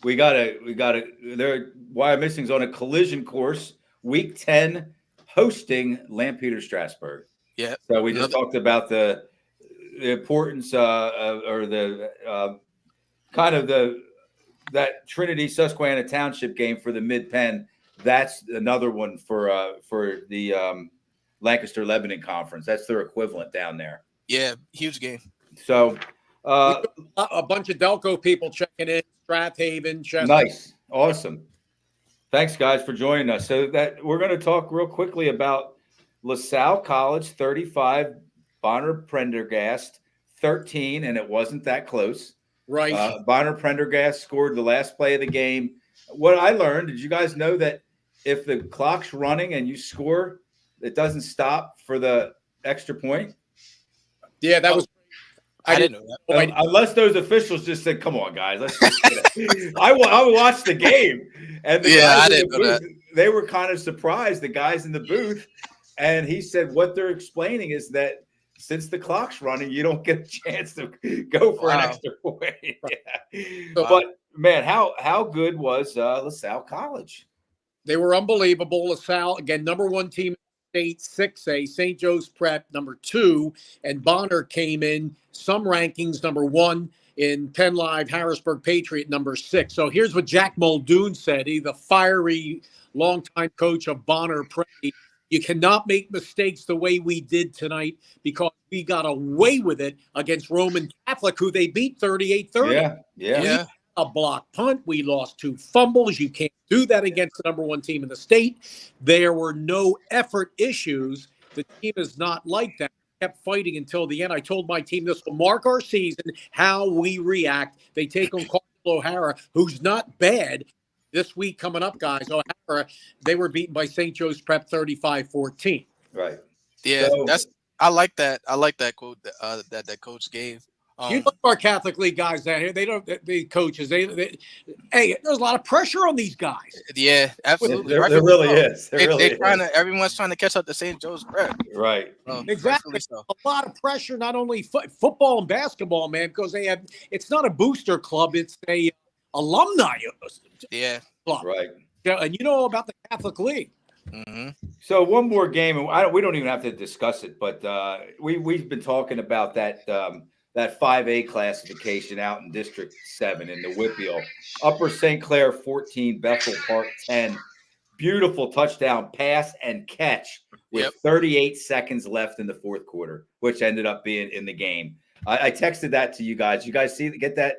we got Wyomissing's on a collision course, week 10, hosting Lampeter Strasburg. Yeah. So we just talked about the importance or the that Trinity Susquehanna Township game for the Mid-Penn. That's another one for the Lancaster Lebanon Conference. That's their equivalent down there. Yeah, huge game. So a bunch of Delco people checking in, Strathaven, Chester. Nice, awesome. Thanks, guys, for joining us. So that we're going to talk real quickly about LaSalle College 35, Bonner Prendergast 13, and it wasn't that close. Right. Bonner Prendergast scored the last play of the game. What I learned, did you guys know that if the clock's running and you score, it doesn't stop for the extra point? Yeah, that was I didn't know that. Unless those officials just said, "Come on, guys, let's just get it." I watched the game, and the guys in the booth, they were kind of surprised. The guys in the booth, and he said, "What they're explaining is that since the clock's running, you don't get a chance to go for an extra point." Yeah. But man, how good was LaSalle College? They were unbelievable. LaSalle, again, number one team in the state, 6A. St. Joe's Prep, number 2. And Bonner came in some rankings, number 1 in Penn Live, Harrisburg Patriot, number 6. So here's what Jack Muldoon said. He's the fiery, longtime coach of Bonner Prep. You cannot make mistakes the way we did tonight because we got away with it against Roman Catholic, who they beat 38-30. Yeah. A block punt. We lost 2 fumbles. You can't do that against the number 1 team in the state. There were no effort issues. The team is not like that. Kept fighting until the end. I told my team this will mark our season, how we react. They take on Carl O'Hara, who's not bad. This week coming up, guys, O'Hara, they were beaten by St. Joe's Prep 35-14. Right. Yeah, I like that. I like that quote that coach gave. You look at our Catholic League guys down here. They don't. The coaches. Hey, there's a lot of pressure on these guys. Yeah, absolutely. There really is. Everyone's trying to catch up to St. Joe's Prep. Right. Exactly. So. A lot of pressure, not only football and basketball, man, because they have. It's not a booster club. It's a alumni. Yeah. Club. Right. And you know about the Catholic League. Mm-hmm. So one more game, and we don't even have to discuss it, but we've been talking about that 5A classification out in District 7 in the Whitfield. Upper St. Clair 14, Bethel Park 10. Beautiful touchdown pass and catch with 38 seconds left in the fourth quarter, which ended up being in the game. I texted that to you guys. You guys get that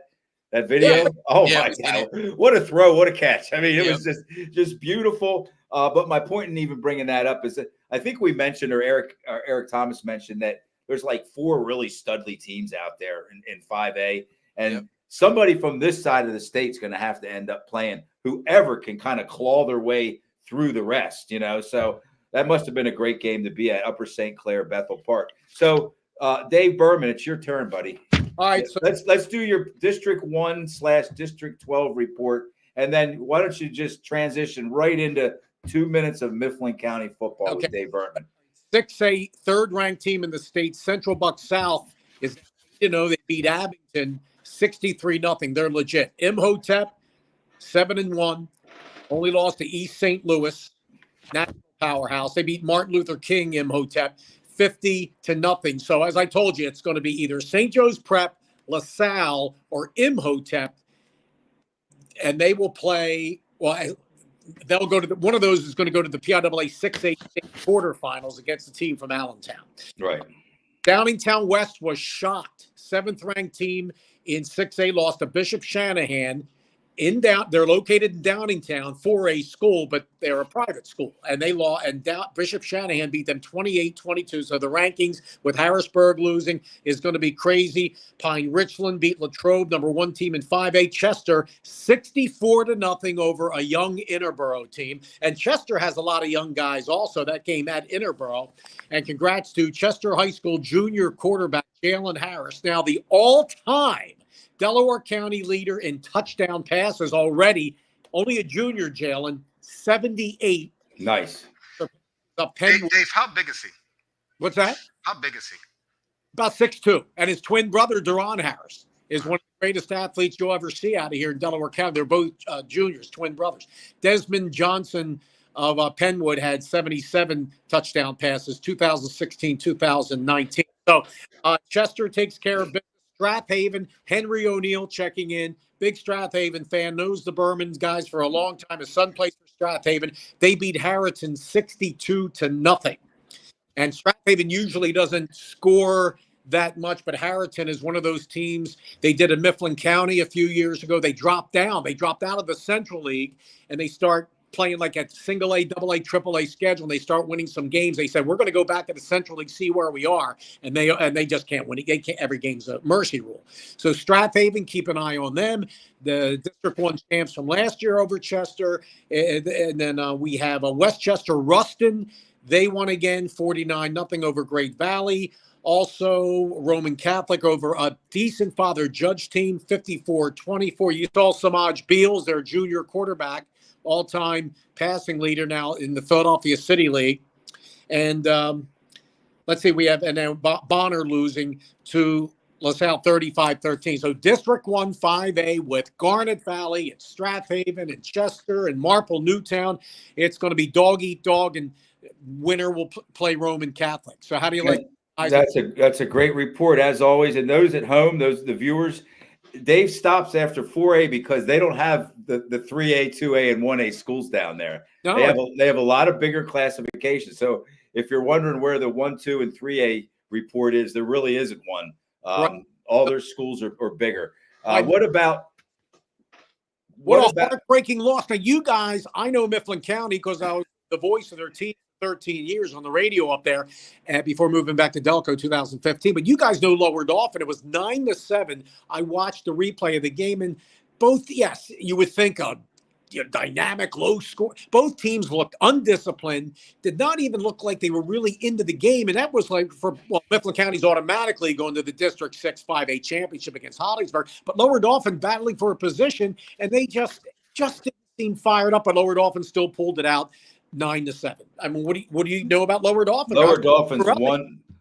video? Yeah. Oh, my God. What a throw. What a catch. I mean, it was just beautiful. But my point in even bringing that up is that I think we mentioned, or Eric Thomas mentioned, that there's like 4 really studly teams out there in 5A. And somebody from this side of the state is going to have to end up playing whoever can kind of claw their way through the rest, So that must have been a great game to be at, Upper St. Clair, Bethel Park. So, Dave Burman, it's your turn, buddy. All right. So let's do your District 1/District 12 report. And then why don't you just transition right into 2 minutes of Mifflin County football with Dave Burman. 6A, third-ranked team in the state, Central Buck South, is, they beat Abington 63-0. They're legit. Imhotep, 7-1, only lost to East St. Louis, national powerhouse. They beat Martin Luther King Imhotep 50-0. So as I told you, it's going to be either St. Joe's Prep, LaSalle, or Imhotep, and they will play. Well, they'll go to one of those is going to go to the PIAA 6A quarterfinals against the team from Allentown. Right. Downingtown West was shocked. 7th-ranked team in 6A lost to Bishop Shanahan. They're located in Downingtown, 4A school, but they're a private school. And they lost, and Bishop Shanahan beat them 28-22. So the rankings with Harrisburg losing is going to be crazy. Pine Richland beat Latrobe, number 1 team in 5A. Chester 64-0 over a young Interborough team. And Chester has a lot of young guys also. That game at Interborough. And congrats to Chester High School junior quarterback Jalen Harris. Now the all-time Delaware County leader in touchdown passes already, only a junior, Jalen, 78. Nice. Dave, how big is he? What's that? How big is he? About 6'2". And his twin brother, Deron Harris, is one of the greatest athletes you'll ever see out of here in Delaware County. They're both juniors, twin brothers. Desmond Johnson of Penwood had 77 touchdown passes, 2016, 2019. So Chester takes care of business. Strathaven, Henry O'Neill checking in. Big Strathaven fan, knows the Burmans guys for a long time. His son plays for Strathaven. They beat Harriton 62-0. And Strathaven usually doesn't score that much, but Harriton is one of those teams. They did in Mifflin County a few years ago. They dropped down. They dropped out of the Central League, and they start playing like a single A, double A, triple A schedule, and they start winning some games. They said, we're going to go back to the Central League, see where we are. And they just can't win. They can't, every game's a mercy rule. So Strathaven, keep an eye on them. The District 1 champs from last year over Chester. And then we have Westchester Ruston. They won again, 49-0 over Great Valley. Also, Roman Catholic over a decent Father Judge team, 54-24. You saw Samaj Beals, their junior quarterback, all-time passing leader now in the Philadelphia City League. And let's see, we have, and then Bonner losing to LaSalle 35-13. So District 1 5A with Garnet Valley and Strathaven and Chester and Marple Newtown. It's going to be dog eat dog, and winner will play Roman Catholic. So how do you like? That's a great report as always. And those at home, the viewers, Dave stops after 4A because they don't have the 3A, 2A, and 1A schools down there. No, they have a lot of bigger classifications. So if you're wondering where the 1, 2, and 3A report is, there really isn't one. Right. All their schools are bigger. What a heartbreaking loss. Now, you guys, I know Mifflin County because I was the voice of their team 13 years on the radio up there before moving back to Delco 2015. But you guys know Lower Dauphin. It was 9-7. I watched the replay of the game, and both, yes, you would think a dynamic, low score. Both teams looked undisciplined, did not even look like they were really into the game. And that was like Mifflin County's automatically going to the District 6 5A championship against Hollingsburg. But Lower Dauphin battling for a position, and they just didn't seem fired up, but Lower Dauphin still pulled it out. 9-7. I mean, what do you know about Lower Dauphin? Lower Dauphin's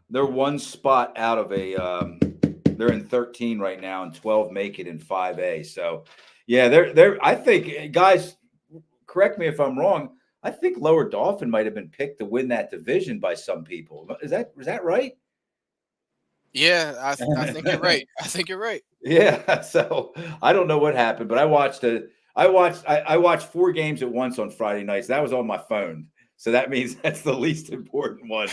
they're one spot out of they're in 13 right now, and 12 make it in 5A. So yeah, they're I think, guys, correct me if I'm wrong, I think Lower Dauphin might have been picked to win that division by some people. Was that right? Yeah, I think you're right. I think you're right. Yeah. So I don't know what happened, but I watched 4 games at once on Friday nights. That was on my phone. So that means that's the least important one.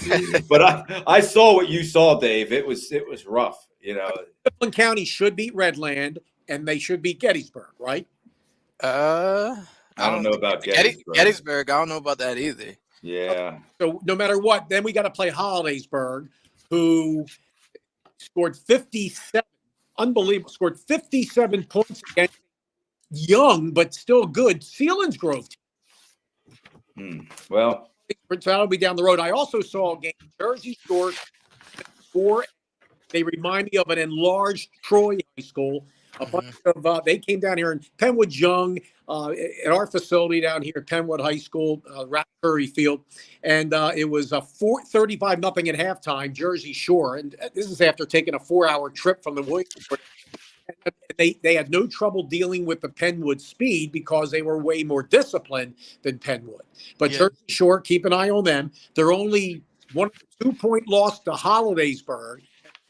But I saw what you saw, Dave. It was rough, Mifflin County should beat Redland, and they should beat Gettysburg, right? I don't know about Gettysburg. Gettysburg, I don't know about that either. Yeah. So no matter what, then we got to play Hollidaysburg, who scored 57. Unbelievable. Scored 57 points against young but still good Selinsgrove team. Well, that'll be down the road. I also saw a game Jersey Shore 4. They remind me of an enlarged Troy High School. A bunch of they came down here in Penwood Young at our facility down here at Penwood High School, Curry Field, and it was a 35-0 at halftime. Jersey Shore, and this is after taking a 4-hour trip from the Williamsport. They had no trouble dealing with the Penwood speed because they were way more disciplined than Penwood. But Jersey Shore, keep an eye on them. They're only 2-point loss to Hollidaysburg,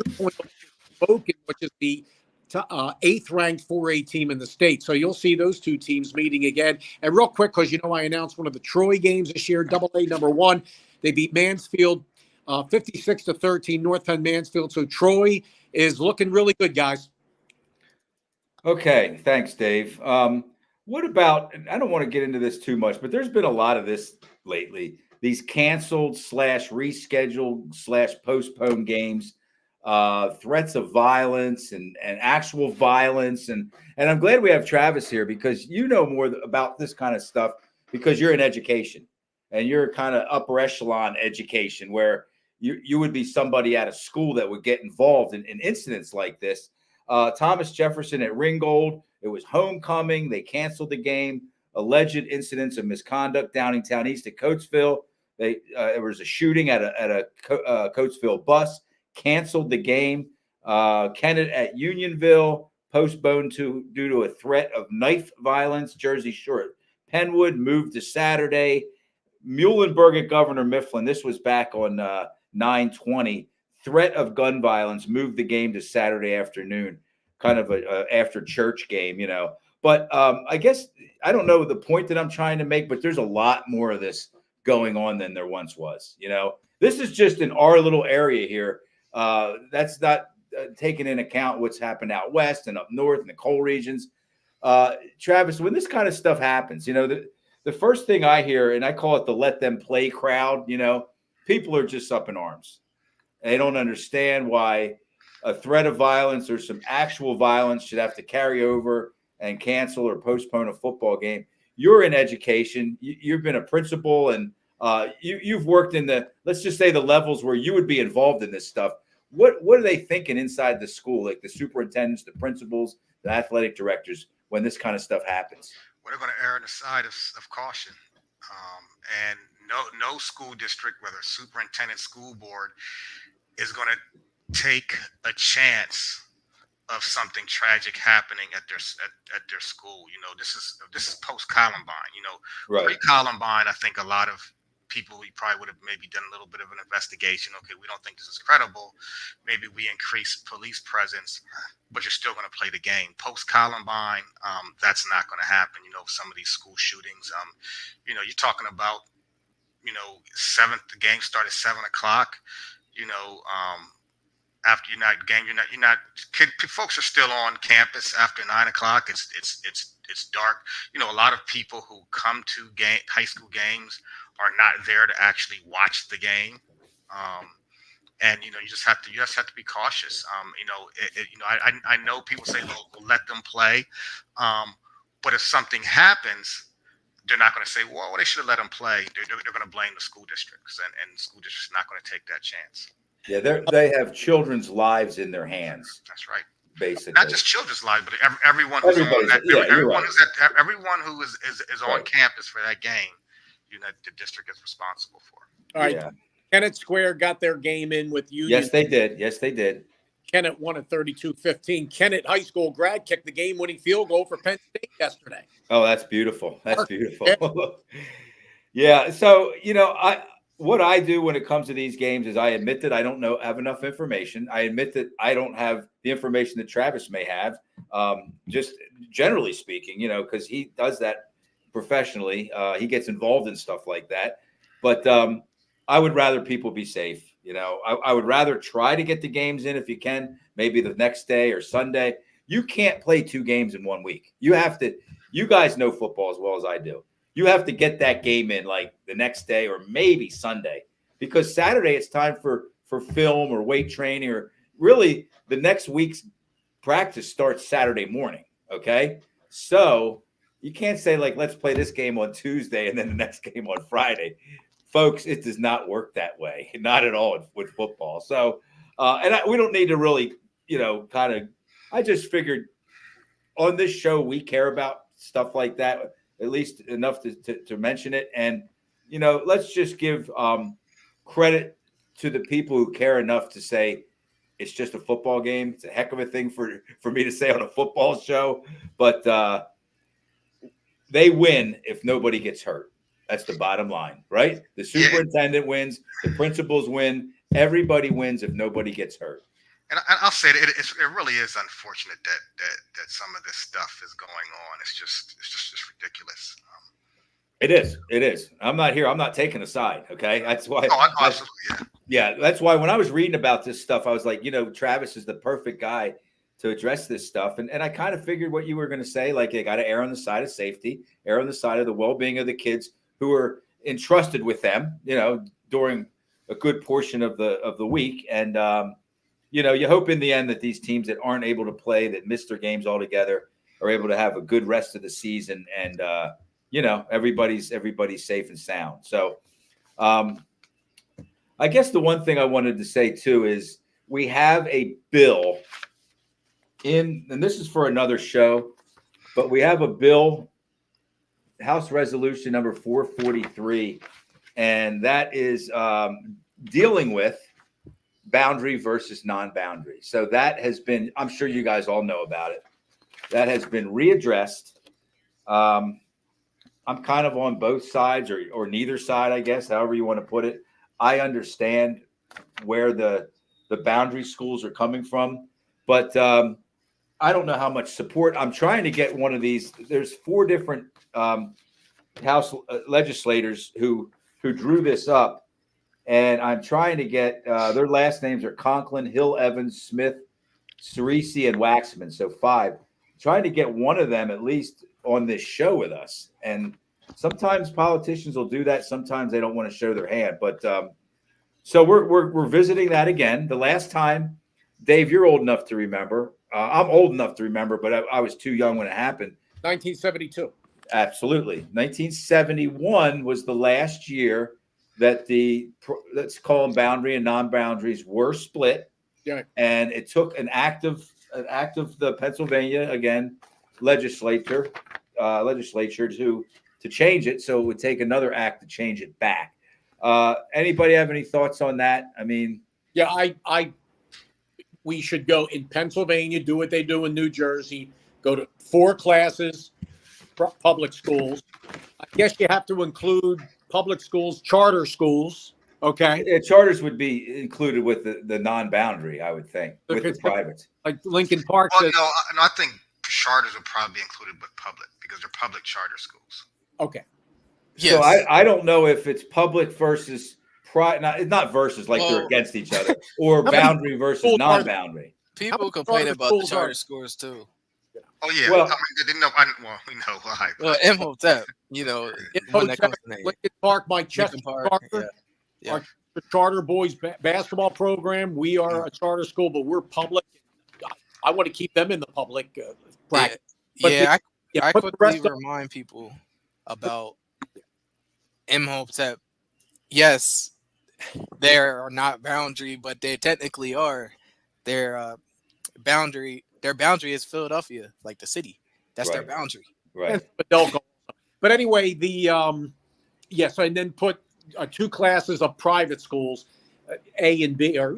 2-point loss to Spoken, which is the 8th-ranked 4A team in the state. So you'll see those two teams meeting again. And real quick, because I announced one of the Troy games this year, AA number 1. They beat Mansfield 56-13, North Penn Mansfield. So Troy is looking really good, guys. Okay, thanks, Dave. What about, I don't want to get into this too much, but there's been a lot of this lately. These canceled / rescheduled / postponed games. Threats of violence and actual violence. And I'm glad we have Travis here because you know more about this kind of stuff because you're in education and you're kind of upper echelon education where you would be somebody at a school that would get involved in incidents like this. Thomas Jefferson at Ringgold, it was homecoming. They canceled the game. Alleged incidents of misconduct Downingtown East at Coatesville. There was a shooting at a Coatesville bus. Canceled the game. Kennett at Unionville postponed due to a threat of knife violence. Jersey Shore Penwood moved to Saturday. Muhlenberg at Governor Mifflin. This was back on 9/20. Threat of gun violence moved the game to Saturday afternoon, kind of a after church game, But I guess I don't know the point that I'm trying to make, but there's a lot more of this going on than there once was. This is just in our little area here. That's not taking into account what's happened out west and up north in the coal regions. Travis, when this kind of stuff happens, the first thing I hear, and I call it the let them play crowd, people are just up in arms. They don't understand why a threat of violence or some actual violence should have to carry over and cancel or postpone a football game. You're in education. You've been a principal and you've worked in let's just say the levels where you would be involved in this stuff. what are they thinking inside the school, like the superintendents, the principals, the athletic directors, when this kind of stuff happens? Well, they're going to err on the side of caution. And no school district, whether superintendent, school board, is going to take a chance of something tragic happening at their school. This is post Columbine. Right. Pre Columbine, I think a lot of people, we probably would have maybe done a little bit of an investigation. Okay, we don't think this is credible. Maybe we increase police presence, but you're still going to play the game. Post Columbine, that's not going to happen. Some of these school shootings. You're talking about, the game started at 7:00. After folks are still on campus after 9:00. It's dark. A lot of people who come to high school games are not there to actually watch the game. And you just have to be cautious. I know people say, we'll let them play. But if something happens, they're not going to say, well, they should have let them play. They're going to blame the school districts, and the school district's not going to take that chance. Yeah, they have children's lives in their hands. That's right. Basically, not just children's lives, but everyone who's on that. Everyone who is on campus for that game, the district is responsible for. All right. Yeah. Kennett Square got their game in with Union. Yes, they did. Kennett won at 32-15. Kennett High School grad kicked the game-winning field goal for Penn State yesterday. Oh, that's beautiful. Yeah. So, what I do when it comes to these games is I admit that I don't have enough information. I admit that I don't have the information that Travis may have, just generally speaking, because he does that professionally. He gets involved in stuff like that. But I would rather people be safe. I would rather try to get the games in if you can, maybe the next day or Sunday. You can't play 2 games in 1 week. You have to. You guys know football as well as I do. You have to get that game in like the next day or maybe Sunday, because Saturday it's time for film or weight training, or really the next week's practice starts Saturday morning. Okay. So you can't say let's play this game on Tuesday and then the next game on Friday. Folks, it does not work that way. Not at all with football. So, we don't need to really, I just figured on this show, we care about stuff like that, at least enough to mention it. And, let's just give credit to the people who care enough to say it's just a football game. It's a heck of a thing for me to say on a football show, but they win if nobody gets hurt. That's the bottom line, right? The superintendent wins, the principals win, everybody wins if nobody gets hurt. And I'll say it really is unfortunate that some of this stuff is going on. It's just ridiculous. It is. I'm not taking a side. Okay, that's why. Absolutely, yeah. That's why when I was reading about this stuff, I was like, Travis is the perfect guy to address this stuff, and I kind of figured what you were going to say. Like, they got to err on the side of safety, err on the side of the well-being of the kids who are entrusted with them, during a good portion of the week. And, you hope in the end that these teams that aren't able to play, that miss their games altogether, are able to have a good rest of the season. And, everybody's safe and sound. So I guess the one thing I wanted to say too is we have a bill and this is for another show, but we have a bill, House Resolution number 443, and that is dealing with boundary versus non-boundary. So that has been, I'm sure you guys all know about it, that has been readdressed. I'm kind of on both sides or neither side, I guess, however you want to put it. I understand where the boundary schools are coming from, but I don't know how much support. I'm trying to get one of these. There's 4 different House legislators who drew this up, and I'm trying to get their last names are Conklin, Hill, Evans, Smith, Cerisi, and Waxman. So 5. Trying to get one of them at least on this show with us. And sometimes politicians will do that. Sometimes they don't want to show their hand. But so we're visiting that again. The last time, Dave, you're old enough to remember. I'm old enough to remember, but I was too young when it happened. 1972. Absolutely. 1971 was the last year that let's call them boundary and non-boundaries were split. Yeah. And it took an act of the Pennsylvania legislature to change it. So it would take another act to change it back. Anybody have any thoughts on that? I mean, Yeah, we should go in Pennsylvania, do what they do in New Jersey, go to 4 classes, public schools. I guess you have to include public schools, charter schools. Okay. charters would be included with the non-boundary, I would think, with the privates. Like Lincoln Park Well, says. no, I think charters would probably be included with public because they're public charter schools. Okay. Yes. So I don't know if it's public versus not versus like they're against each other, or boundary versus non-boundary. People complain about the charter schools too. Oh yeah, well, I mean, they didn't know. We know why. Well, Imhotep, when that comes to name. Lincoln Park, my Chester Charter, our charter boys basketball program. We are a charter school, but we're public. I want to keep them in the public bracket. I quickly remind people about Imhotep. Yes, they are not boundary, but they technically are. Their boundary is Philadelphia, like the city. That's their boundary. Right. But anyway, and then put 2 classes of private schools, A and B, or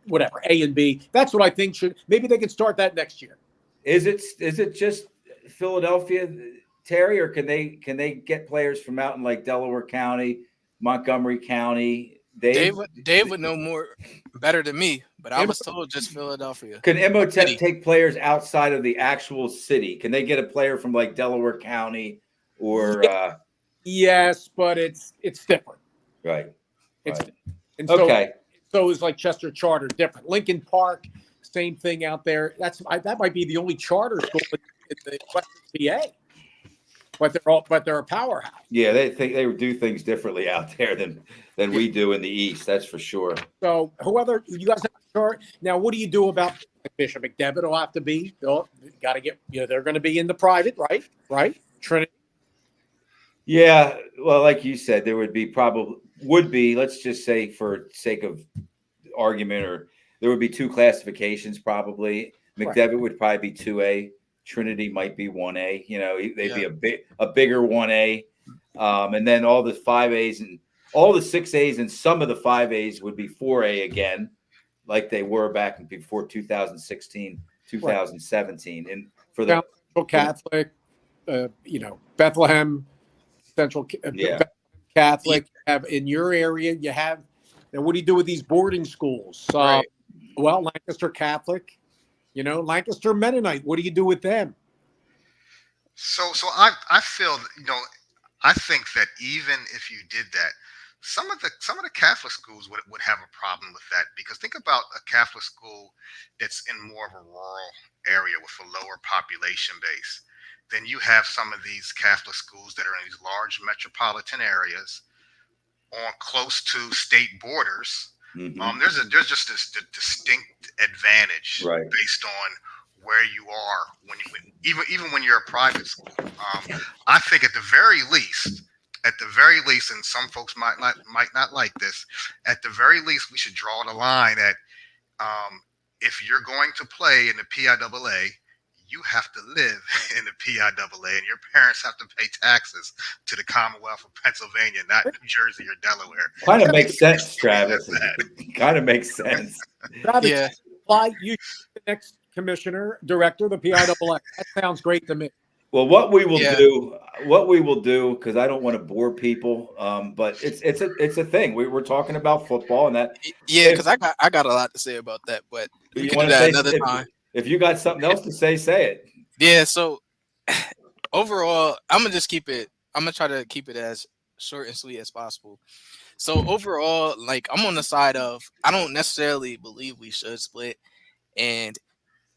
whatever, A and B. That's what I think maybe they can start that next year. Is it just Philadelphia, Terry, or can they get players from out in like Delaware County, Montgomery County? Dave would know better than me, but I was told just Philadelphia. Can Imhotep take players outside of the actual city? Can they get a player from like Delaware County or? Yes, but it's different. Right. And so it's like Chester Charter, different. Lincoln Park, same thing out there. That might be the only charter school in the Western PA. But they're a powerhouse. Yeah, they do things differently out there than we do in the East. That's for sure. So whoever you guys have a chart now, what do you do about Bishop McDevitt? Will have to be. Got to get. They're going to be in the private, right? Trinity. Yeah, well, like you said, there would be. Let's just say, for sake of argument, or there would be 2 classifications probably. McDevitt would probably be 2A. Trinity might be 1A. They'd be a bigger 1A, and then all the 5As and all the 6As and some of the 5As would be 4A again, like they were back before 2016, 2017, and for the Central Catholic, Bethlehem Central Catholic. You have in your area. You have. Now, what do you do with these boarding schools? Well, Lancaster Catholic. Lancaster Mennonite. What do you do with them? So I feel I think that even if you did that, some of the Catholic schools would have a problem with that, because think about a Catholic school that's in more of a rural area with a lower population base. Then you have some of these Catholic schools that are in these large metropolitan areas, on close to state borders. Mm-hmm. There's just this distinct advantage based on where you are even when you're a private school. I think at the very least, and some folks might not like this, at the very least we should draw the line at if you're going to play in the PIAA, you have to live in the PIAA, and your parents have to pay taxes to the Commonwealth of Pennsylvania, not New Jersey or Delaware. Kind of makes sense, Travis. Kind of makes sense. Travis, you the next commissioner, director of the PIAA. That sounds great to me. Well, what we will do, because I don't want to bore people, but it's a thing. We're talking about football, and that. Yeah, because I got a lot to say about that, but we can do that another time. If you got something else to say it. Yeah, so overall, I'm going to try to keep it as short and sweet as possible. So overall, I'm on the side of, I don't necessarily believe we should split. And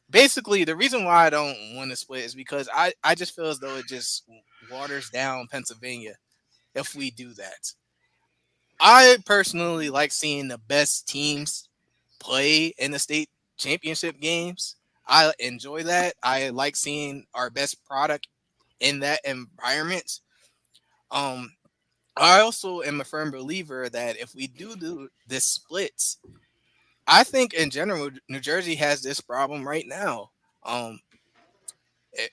basically, the reason why I don't want to split is because I just feel as though it just waters down Pennsylvania if we do that. I personally like seeing the best teams play in the state championship games. I enjoy that. I like seeing our best product in that environment. I also am a firm believer that if we do this splits, I think in general, New Jersey has this problem right now.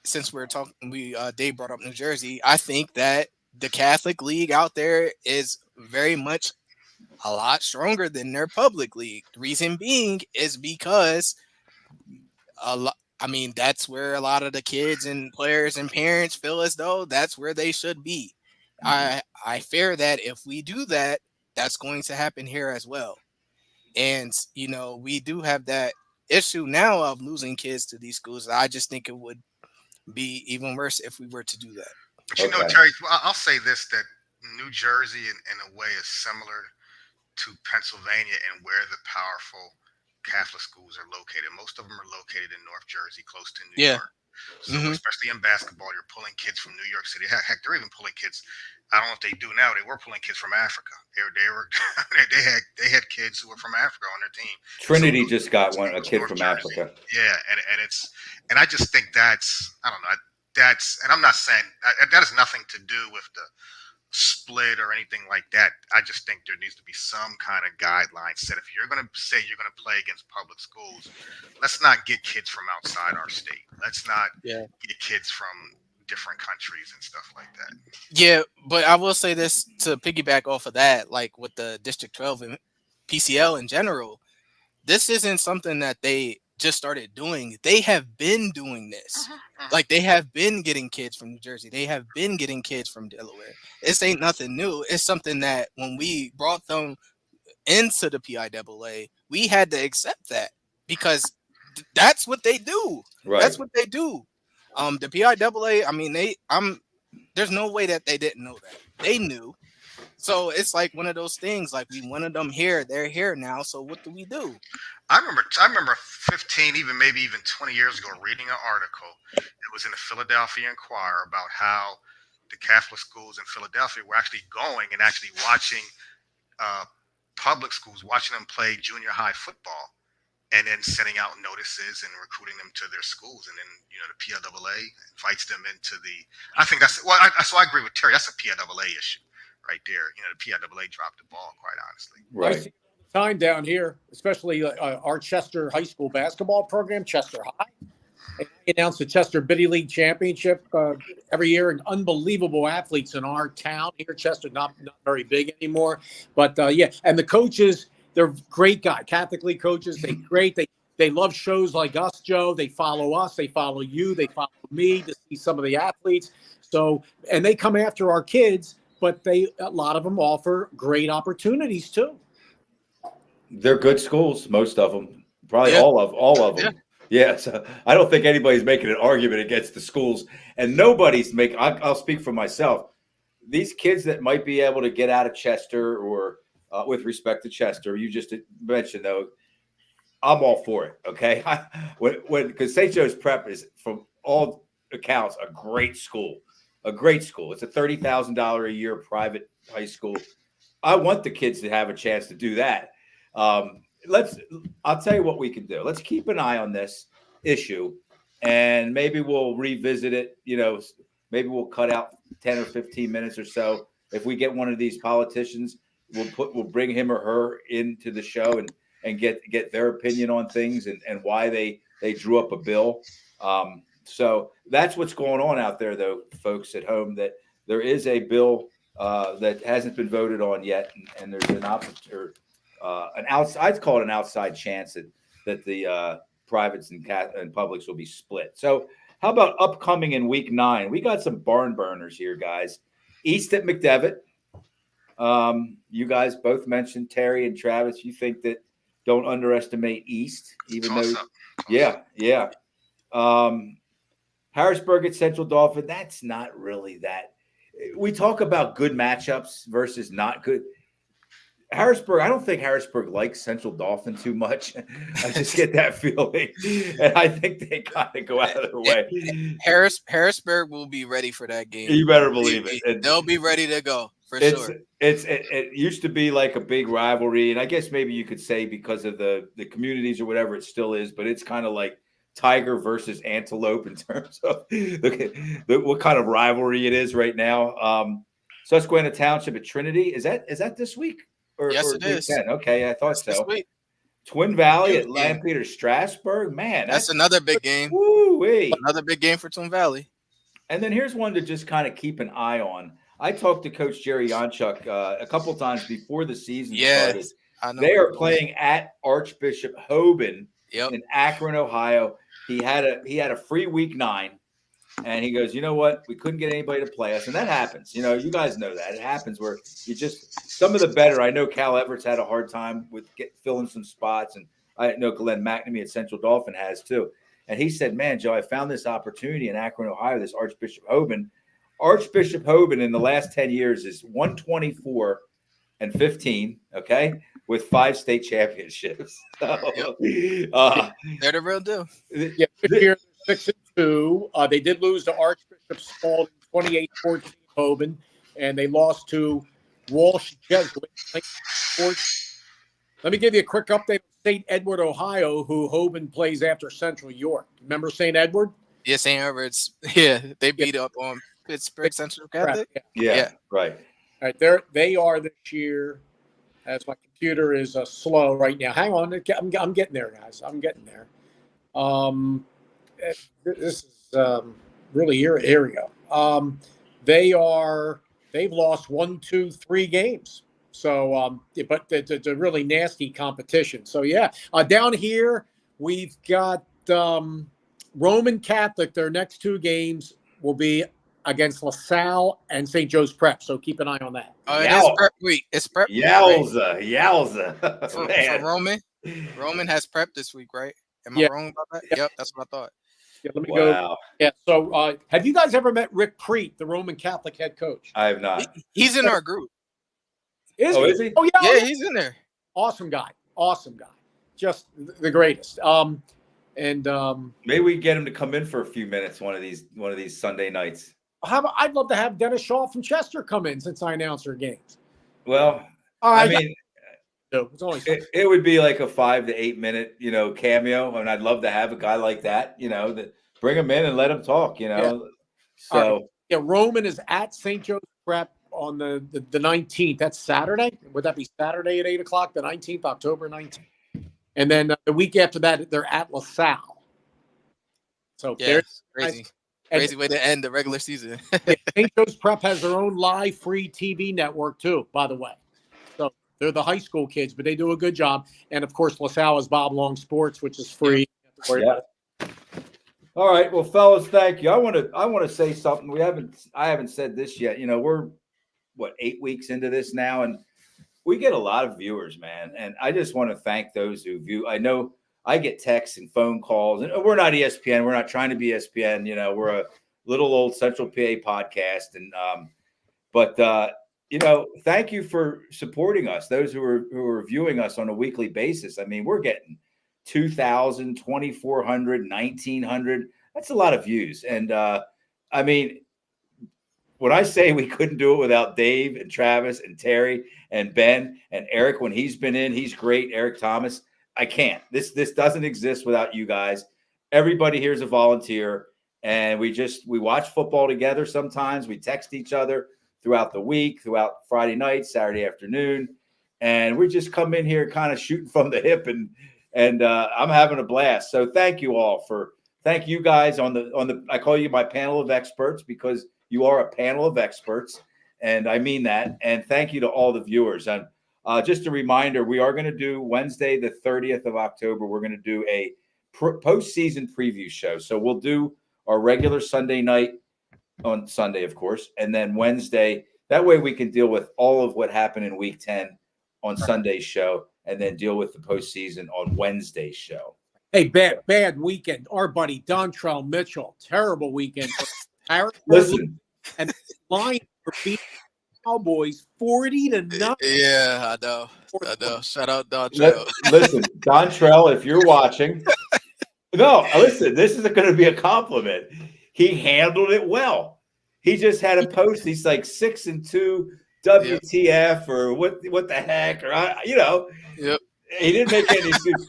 Since we're talking, Dave brought up New Jersey. I think that the Catholic League out there is very much a lot stronger than their public league. The reason being is because a lot. I mean, that's where a lot of the kids and players and parents feel as though that's where they should be. I fear that if we do that, that's going to happen here as well. And we do have that issue now of losing kids to these schools. I just think it would be even worse if we were to do that. But you know, Okay. Terry, I'll say this, that New Jersey in a way is similar to Pennsylvania and where the powerful Catholic schools are located. Most of them are located in North Jersey, close to New Yeah. York. So Mhm. especially in basketball, you're pulling kids from New York City. Heck, they're even pulling kids. I don't know if they do now. They were pulling kids from Africa. They were they had kids who were from Africa on their team. Trinity So just got it a was kid North from Jersey. Africa. Yeah, and I just think that's, I don't know, and I'm not saying that has nothing to do with the split or anything like that. I just think there needs to be some kind of guidelines set. If you're going to say you're going to play against public schools, let's not get kids from outside our state. Let's not Yeah. get kids from different countries and stuff like that. Yeah, but I will say this to piggyback off of that, like with the District 12 and PCL in general, this isn't something that they just started doing. They have been doing this. Like they have been getting kids from New Jersey. They have been getting kids from Delaware. This ain't nothing new. It's something that when we brought them into the PIAA, we had to accept that because that's what they do. Right. That's what they do. The PIAA, I mean, there's no way that they didn't know that. They knew. So it's like one of those things, like we wanted them here, they're here now. So what do we do? I remember 15, maybe even 20 years ago, reading an article. It was in the Philadelphia Inquirer about how the Catholic schools in Philadelphia were actually going and actually watching public schools, watching them play junior high football, and then sending out notices and recruiting them to their schools. And then, the PIAA invites them into the. I think that's so I agree with Terry. That's a PIAA issue right there. The PIAA dropped the ball, quite honestly. I Right. see it all the time down here, especially our Chester High School basketball program, Chester High. And they announce the Chester Biddy League Championship every year, and unbelievable athletes in our town here. Chester, not very big anymore, but yeah. And the coaches, they're great guys. Catholic League coaches, they're great. They love shows like us, Joe. They follow us. They follow you. They follow me to see some of the athletes. So, and they come after our kids, but a lot of them offer great opportunities too. They're good schools, most of them. Probably Yeah. all of them. Yeah. So I don't think anybody's making an argument against the schools, and nobody's making. I'll speak for myself. These kids that might be able to get out of Chester, or with respect to Chester, you just mentioned though, I'm all for it. Okay, because St. Joe's Prep is, from all accounts, a great school. A great school. It's a $30,000 a year private high school. I want the kids to have a chance to do that. I'll tell you what we can do. Let's keep an eye on this issue, and maybe we'll revisit it. Maybe we'll cut out 10 or 15 minutes or so. If we get one of these politicians, we'll bring him or her into the show and get their opinion on things and why they drew up a bill. So that's what's going on out there, though, folks at home, that there is a bill that hasn't been voted on yet, and there's I'd call it an outside chance that the privates and publics will be split. So how about upcoming in week 9? We got some barn burners here, guys. East at McDevitt. You guys both mentioned, Terry and Travis, you think that don't underestimate East, even though, yeah. Harrisburg at Central Dauphin, that's not really that. We talk about good matchups versus not good. Harrisburg, I don't think Harrisburg likes Central Dauphin too much. I just get that feeling, and I think they kind of go out of their way. Harrisburg will be ready for that game. You better believe it. They'll be ready to go for sure. It used to be like a big rivalry, and I guess maybe you could say because of the communities or whatever, it still is. But it's kind of like Tiger versus Antelope in terms of what kind of rivalry it is right now. Susquehanna Township at Trinity, is that this week? Yes, it is. 10? Okay, I thought so. Twin Valley at Lampeter Strasburg. Man, That's another big game. Woo-wee. Another big game for Twin Valley. And then here's one to just kind of keep an eye on. I talked to Coach Jerry Yonchuk a couple times before the season started. I know. They are playing at Archbishop Hoban Yep. in Akron, Ohio. He had a free week 9, and he goes, you know what? We couldn't get anybody to play us, and that happens. You know, you guys know that it happens where you just some of the better. I know Cal Everett's had a hard time with filling some spots, and I know Glenn McNamee at Central Dauphin has too. And he said, man, Joe, I found this opportunity in Akron, Ohio, this Archbishop Hoban. Archbishop Hoban in the last 10 years is 124-15, okay, with 5 state championships. So, They're the real deal. Yeah, this year 6-2. They did lose to Archbishop Spalding 28-14 Hoban, and they lost to Walsh Jesuit. Let me give you a quick update on St. Edward, Ohio, who Hoban plays after Central York. Remember St. Edward? Yeah, St. Edward's. Yeah, they beat up on Pittsburgh Central Catholic. Yeah, right. All right, they are this year. As my computer is slow right now. Hang on, I'm getting there, guys. I'm getting there. This is really here we go. They've lost 1, 2, 3 games. So, but it's a really nasty competition. So, yeah, down here we've got Roman Catholic. Their next 2 games will be against LaSalle and St. Joe's Prep. So keep an eye on that. Oh, it is prep week. It's prep week. Yowza. For Roman. Roman has prep this week, right? Am I wrong about that? Yeah. Yep, that's what I thought. Yeah, let me go. Yeah. So, have you guys ever met Rick Preet, the Roman Catholic head coach? I have not. He's in our group. Is he? Oh, yeah. Yeah, he's in there. Awesome guy. Just the greatest. Maybe we get him to come in for a few minutes one of these Sunday nights. I'd love to have Dennis Shaw from Chester come in since I announce their games. Well, I mean, it's only it would be like a 5 to 8 minute, cameo, and I'd love to have a guy like that, that bring him in and let him talk, Yeah. So Roman is at St. Joe's Prep on the 19th. That's Saturday. Would that be Saturday at 8:00? The 19th, October 19th. And then the week after that, they're at LaSalle. So there's crazy way to end the regular season. St. Joe's Prep has their own live free TV network too, by the way. So they're the high school kids, but they do a good job. And of course, LaSalle is Bob Long Sports, which is free. Yeah. All right, well, fellas, thank you. I want to say something. I haven't said this yet. We're 8 weeks into this now, and we get a lot of viewers, man. And I just want to thank those who view. I know I get texts and phone calls, and we're not ESPN. We're not trying to be ESPN. We're a little old Central PA podcast, and thank you for supporting us. Those who are viewing us on a weekly basis. I mean, we're getting 2,000, 2,400, 1,900. That's a lot of views, and I mean, when I say we couldn't do it without Dave and Travis and Terry and Ben and Eric, when he's been in, he's great. Eric Thomas. I can't. This doesn't exist without you guys. Everybody here is a volunteer, and we watch football together. Sometimes we text each other throughout the week, throughout Friday night, Saturday afternoon, and we just come in here kind of shooting from the hip, and I'm having a blast. So thank you guys on the. I call you my panel of experts because you are a panel of experts, and I mean that. And thank you to all the viewers. And just a reminder, we are going to do Wednesday, the 30th of October. We're going to do a postseason preview show. So we'll do our regular Sunday night on Sunday, of course, and then Wednesday. That way we can deal with all of what happened in Week 10 on Sunday's show, and then deal with the postseason on Wednesday's show. Hey, bad weekend. Our buddy Dontrell Mitchell, terrible weekend. Listen, and line for beating Cowboys 40-0. Yeah, I know. Shout out Dontrell. Listen, Dontrell, if you're watching, listen, this isn't going to be a compliment. He handled it well. He just had a post. He's like 6-2, WTF, or what the heck, or Yep. He didn't make any sense.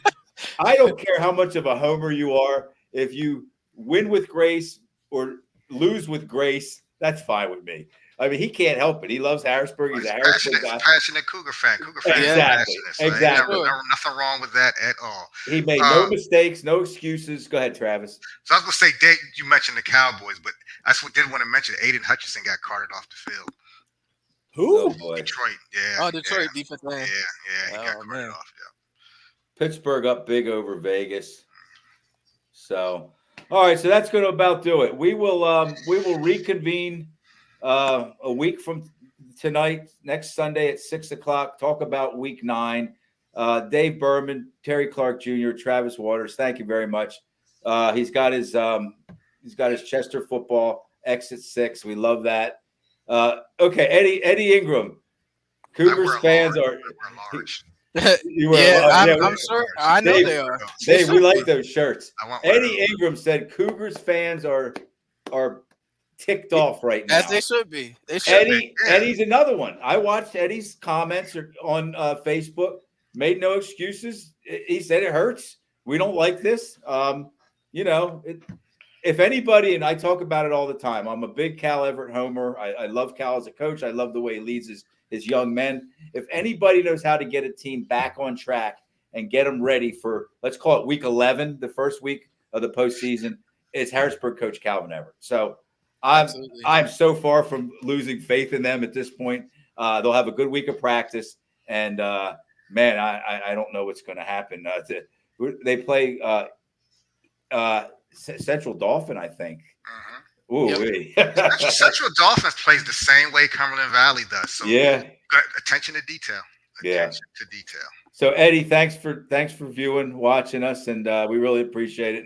I don't care how much of a homer you are. If you win with grace or lose with grace, that's fine with me. I mean, he can't help it. He loves Harrisburg. He's a Harrisburg guy. Passionate Cougar fan. Cougar fan. Exactly. So Exactly. nothing wrong with that at all. He made no mistakes, no excuses. Go ahead, Travis. So I was going to say, Dave, you mentioned the Cowboys, but I did want to mention Aiden Hutchinson got carted off the field. Who? Oh, boy. Detroit. Yeah. Oh, Detroit defense line. Yeah. He got carted man. off. Yeah. Pittsburgh up big over Vegas. So, all right. So that's going to about do it. We will reconvene a week from tonight, next Sunday at 6:00. Talk about Week 9. Dave Burman, Terry Clark Jr., Travis Waters. Thank you very much. He's got his Chester football exit 6. We love that. Okay, Eddie Ingram. Cougars fans are. Large. I'm sure. I know Dave, they are. Dave, we like those shirts. Eddie Ingram said Cougars fans are ticked off right now. As they should be. They should be. Eddie's another one. I watched Eddie's comments on Facebook. Made no excuses. He said it hurts. We don't like this. If anybody, and I talk about it all the time, I'm a big Cal Everett homer. I love Cal as a coach. I love the way he leads his young men. If anybody knows how to get a team back on track and get them ready for, let's call it Week 11, the first week of the postseason, it's Harrisburg coach Calvin Everett. So I'm so far from losing faith in them at this point. They'll have a good week of practice, and man, I don't know what's going to happen. They play Central Dauphin, I think. Ooh, Central Dolphins plays the same way Cumberland Valley does. So attention to detail. Attention to detail. So Eddie, thanks for viewing, watching us, and we really appreciate it.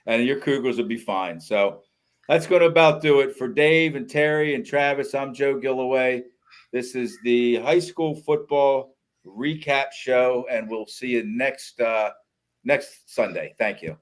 And your Cougars will be fine. So that's going to about do it for Dave and Terry and Travis. I'm Joe Gillaway. This is the high school football recap show, and we'll see you next Sunday. Thank you.